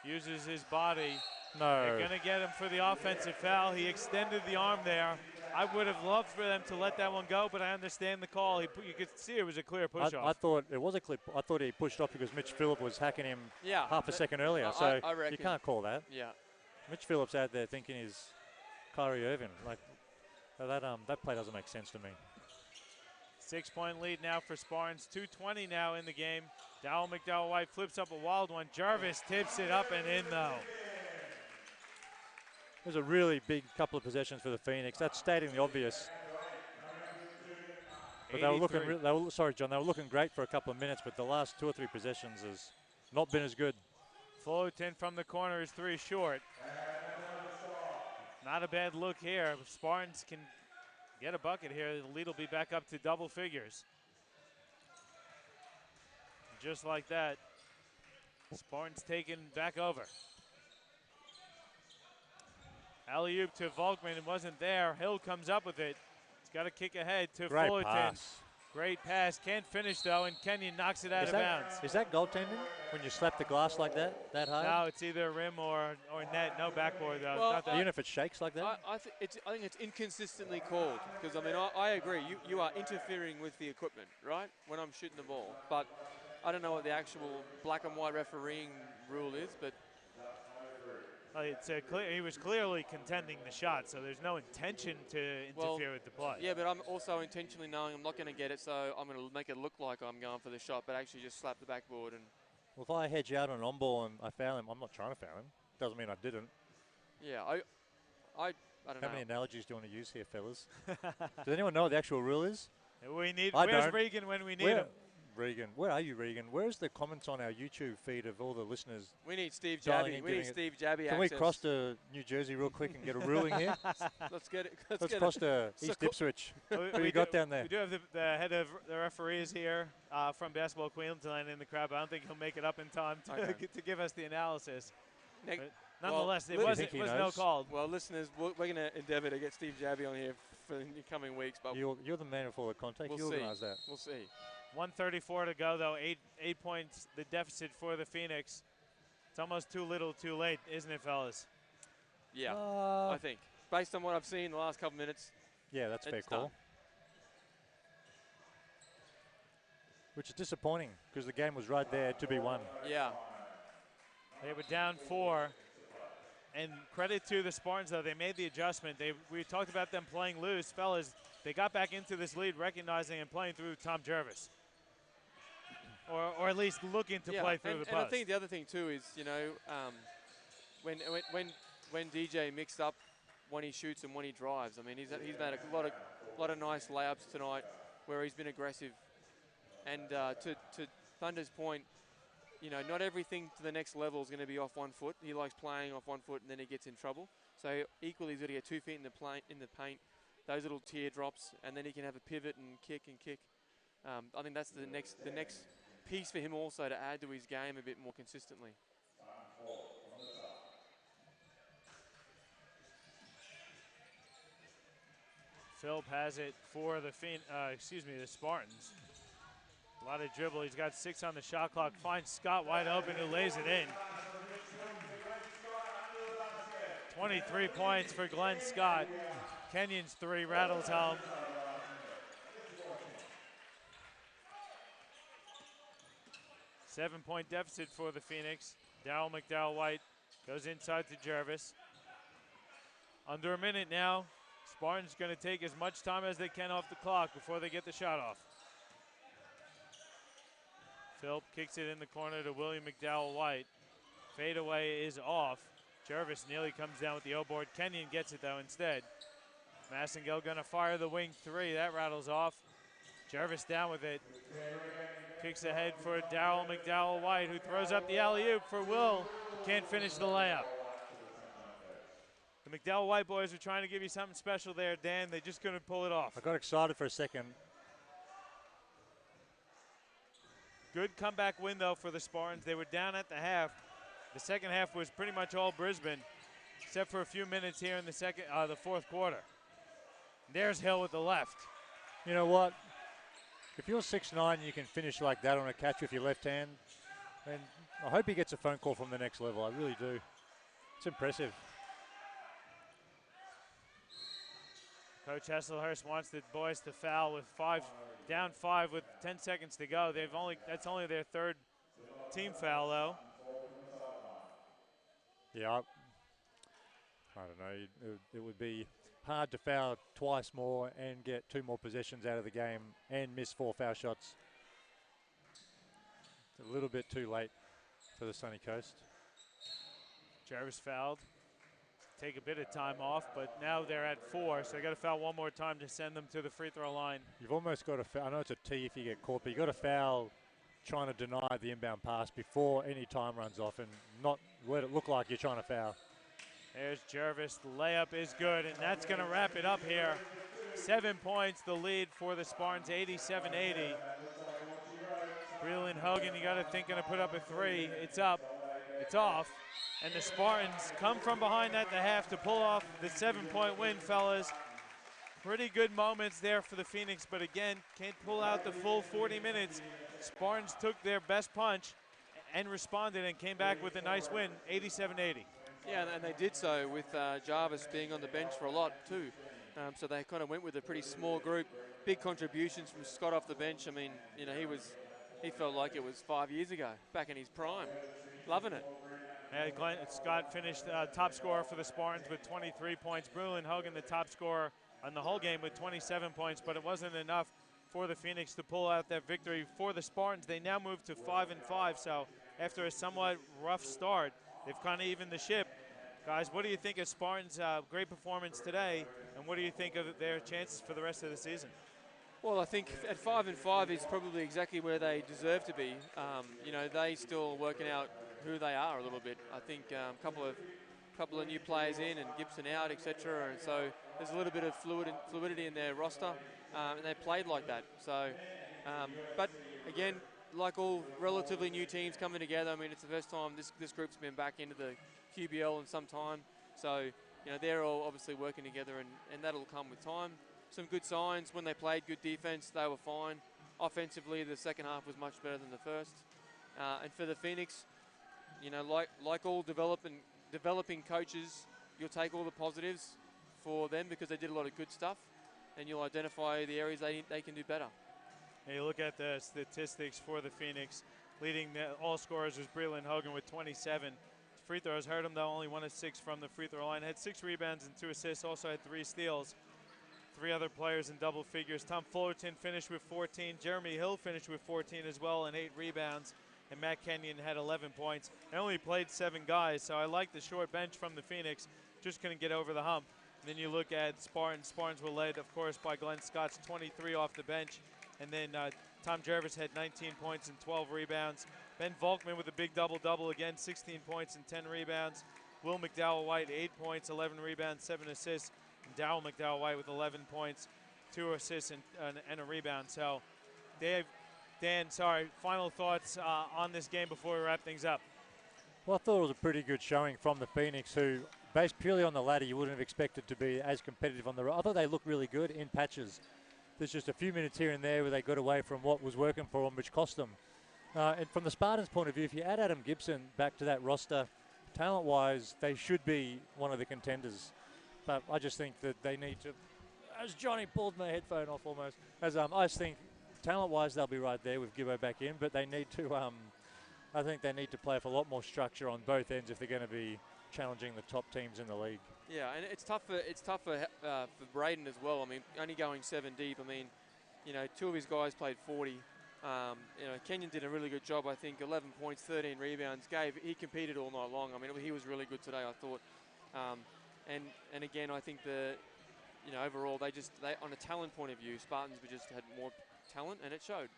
uses his body. No. They're going to get him for the offensive foul. He extended the arm there. I would have loved for them to let that one go, but I understand the call. You could see it was a clear push-off. I thought it was a clip. I thought he pushed off because Mitch Phillips was hacking him half a second earlier. So I reckon. You can't call that. Yeah. Mitch Phillips out there thinking he's Kyrie Irving. Like that play doesn't make sense to me. 6-point lead now for Spartans. 2:20 now in the game. Darryl McDowell-White flips up a wild one. Jarvis tips it up and in, though. It was a really big couple of possessions for the Phoenix. That's stating the obvious. But they were looking. Sorry, John. They were looking great for a couple of minutes, but the last 2 or 3 possessions has not been as good. Fullerton from the corner is 3 short. Not a bad look here. If Spartans can get a bucket here, the lead will be back up to double figures. Just like that, Spartans taken back over. Alley-oop to Volkman, it wasn't there. Hill comes up with it. He's got to kick ahead to Great Fullerton. pass. Great pass, can't finish though, and Kenyon knocks it out of bounds. Is that goaltending when you slap the glass like that hard? No, it's either rim or net. No backboard though. Well, Not that. Even if it shakes like that? I think it's inconsistently called because, I mean, I agree. You are interfering with the equipment, right, when I'm shooting the ball. But I don't know what the actual black and white refereeing rule is, but It's he was clearly contending the shot, so there's no intention to interfere with the play. Yeah, but I'm also intentionally knowing I'm not going to get it, so I'm going to make it look like I'm going for the shot, but actually just slap the backboard. And Well, if I hedge out on an on-ball and I foul him, I'm not trying to foul him. Doesn't mean I didn't. Yeah, I don't know. How many analogies do you want to use here, fellas? Does anyone know what the actual rule is? We need. I Where's don't. Regan when we need him? Regan, where are you, Regan? Where's the comments on our YouTube feed of all the listeners? We need Steve dialing Jabby. and We need giving it- Steve Jabby Can access. we cross to New Jersey real quick and get a ruling here? Let's get it. Let's cross to East Ipswich. Who you got down there? We do have the tead of the referees here from Basketball Queensland in the crowd, but I don't think he'll make it up in time to give us the analysis. Next, But nonetheless, well, it was no call. well, listeners, we're going to endeavour to get Steve Jabby on here for the coming weeks, but You're the man of all the contact. we'll You see. organise that. We'll see. 1:34 to go, though. Eight points, the deficit for the Phoenix. It's almost too little, too late, isn't it, fellas? Yeah, I think. Based on what I've seen in the last couple minutes, Yeah, that's a fair It's done. call. Which is disappointing because the game was right there to be won. yeah. They were down 4. And credit to the Spartans, though. They made the adjustment. We talked about them playing loose. Fellas, they got back into this lead recognizing and playing through Tom Jervis. Or at least looking to play through the post. And I think the other thing too is, you know, when DJ mixed up when he shoots and when he drives, I mean, he's made a lot of nice layups tonight where he's been aggressive. And to Thunder's point, you know, not everything to the next level is going to be off 1 foot. He likes playing off 1 foot and then he gets in trouble. So equally, he's got to get 2 feet in the paint, those little teardrops, and then he can have a pivot and kick. I think that's the next piece for him also to add to his game a bit more consistently. Philp has it for the Spartans. A lot of dribble. He's got 6 on the shot clock. Finds Scott wide open, who lays it in. 23 points for Glenn Scott. Kenyon's 3 rattles home. Seven-point deficit for the Phoenix. Darryl McDowell-White goes inside to Jervis. Under a minute now. Spartans going to take as much time as they can off the clock before they get the shot off. Philp kicks it in the corner to William McDowell-White. Fadeaway is off. Jervis nearly comes down with the O-board. Kenyon gets it, though, instead. Massengill going to fire the wing 3. That rattles off. Jervis down with it. Kicks ahead for Darryl McDowell-White, who throws up the alley-oop for Will. Can't finish the layup. The McDowell-White boys are trying to give you something special there, Dan. They just couldn't pull it off. I got excited for a second. Good comeback window for the Spartans. They were down at the half. The second half was pretty much all Brisbane, except for a few minutes here in the fourth quarter. There's Hill with the left. You know what? If you're 6'9", you can finish like that on a catch with your left hand. And I hope he gets a phone call from the next level. I really do. It's impressive. Coach Hesselhurst wants the boys to foul with down 5 with 10 seconds to go. That's only their 3rd team foul, though. Yeah, I don't know. It would be hard to foul twice more and get 2 more possessions out of the game and miss 4 foul shots. It's a little bit too late for the Sunny Coast. Jarvis fouled. Take a bit of time off, but now they're at 4, so they got to foul 1 more time to send them to the free throw line. You've almost got to foul. I know it's a T if you get caught, but you got to foul trying to deny the inbound pass before any time runs off and not let it look like you're trying to foul. There's Jervis. The layup is good, and that's going to wrap it up here. 7 points, the lead for the Spartans, 87-80. Breland Hogan, you got to think, going to put up a 3. It's up. It's off. And the Spartans come from behind at the half to pull off the 7-point win, fellas. Pretty good moments there for the Phoenix, but again, can't pull out the full 40 minutes. Spartans took their best punch and responded and came back with a nice win, 87-80. Yeah, and they did so with Jarvis being on the bench for a lot too. So they kind of went with a pretty small group. Big contributions from Scott off the bench. I mean, you know, he felt like it was 5 years ago, back in his prime. Loving it. Yeah, Scott finished top scorer for the Spartans with 23 points. Breland Hogan, the top scorer on the whole game with 27 points, but it wasn't enough for the Phoenix to pull out that victory. For the Spartans, they now move to 5-5, so after a somewhat rough start, they've kind of evened the ship. Guys, what do you think of Spartans' great performance today, and what do you think of their chances for the rest of the season? Well, I think at 5-5 is probably exactly where they deserve to be. You know, they still working out who they are a little bit. I think a couple of new players in and Gibson out, etc. And so there's a little bit of fluidity in their roster, and they played like that. So, but again, like all relatively new teams coming together, I mean, it's the first time this group's been back into the QBL in some time. So, you know, they're all obviously working together, and that'll come with time. Some good signs when they played good defense, they were fine. Offensively, the second half was much better than the first. And for the Phoenix, you know, like all developing coaches, you'll take all the positives for them because they did a lot of good stuff, and you'll identify the areas they can do better. And you look at the statistics for the Phoenix. Leading all scorers was Breland Hogan with 27. Free throws hurt him, though, only 1 of 6 from the free throw line. Had 6 rebounds and 2 assists, also had 3 steals. 3 other players in double figures. Tom Fullerton finished with 14. Jeremy Hill finished with 14 as well and 8 rebounds. And Matt Kenyon had 11 points. They only played 7 guys, so I like the short bench from the Phoenix. Just couldn't get over the hump. And then you look at Spartans. Spartans were led, of course, by Glenn Scott's 23 off the bench. And then Tom Jervis had 19 points and 12 rebounds. Ben Volkman with a big double-double again, 16 points and 10 rebounds. Will McDowell-White, 8 points, 11 rebounds, 7 assists. And Darryl McDowell-White with 11 points, 2 assists, and a rebound. So, Dave, Dan, sorry, final thoughts on this game before we wrap things up. Well, I thought it was a pretty good showing from the Phoenix, who, based purely on the ladder, you wouldn't have expected to be as competitive on the road. I thought they looked really good in patches. There's just a few minutes here and there where they got away from what was working for them, which cost them. And from the Spartans' point of view, if you add Adam Gibson back to that roster, talent-wise, they should be one of the contenders. But I just think that they need to, as Johnny pulled my headphone off almost, I just think talent-wise they'll be right there with Gibbo back in, but they need to, I think they need to play for a lot more structure on both ends if they're going to be challenging the top teams in the league. Yeah, and it's tough for Braden as well. I mean, only going 7 deep. I mean, 2 of his guys played 40. Kenyon did a really good job, I think, 11 points, 13 rebounds. He competed all night long. I mean, he was really good today, I thought. And again, I think overall, they on a talent point of view, Spartans just had more talent, and it showed.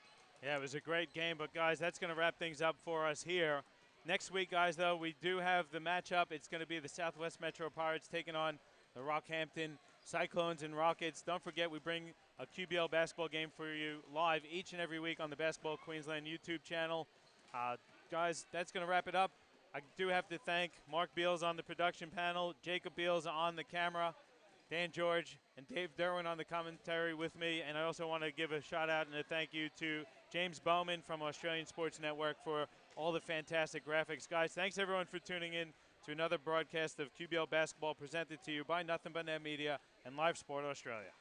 Yeah, it was a great game, but guys, that's going to wrap things up for us here. Next week, guys, though, we do have the matchup. It's going to be the Southwest Metro Pirates taking on the Rockhampton Cyclones and Rockets. Don't forget, we bring a QBL basketball game for you live each and every week on the Basketball Queensland YouTube channel. Guys, that's going to wrap it up. I do have to thank Mark Beals on the production panel, Jacob Beals on the camera, Dan George and Dave Derwin on the commentary with me. And I also want to give a shout out and a thank you to James Bowman from Australian Sports Network for all the fantastic graphics. Guys, thanks everyone for tuning in to another broadcast of QBL Basketball presented to you by Nothing But Net Media and Live Sport Australia.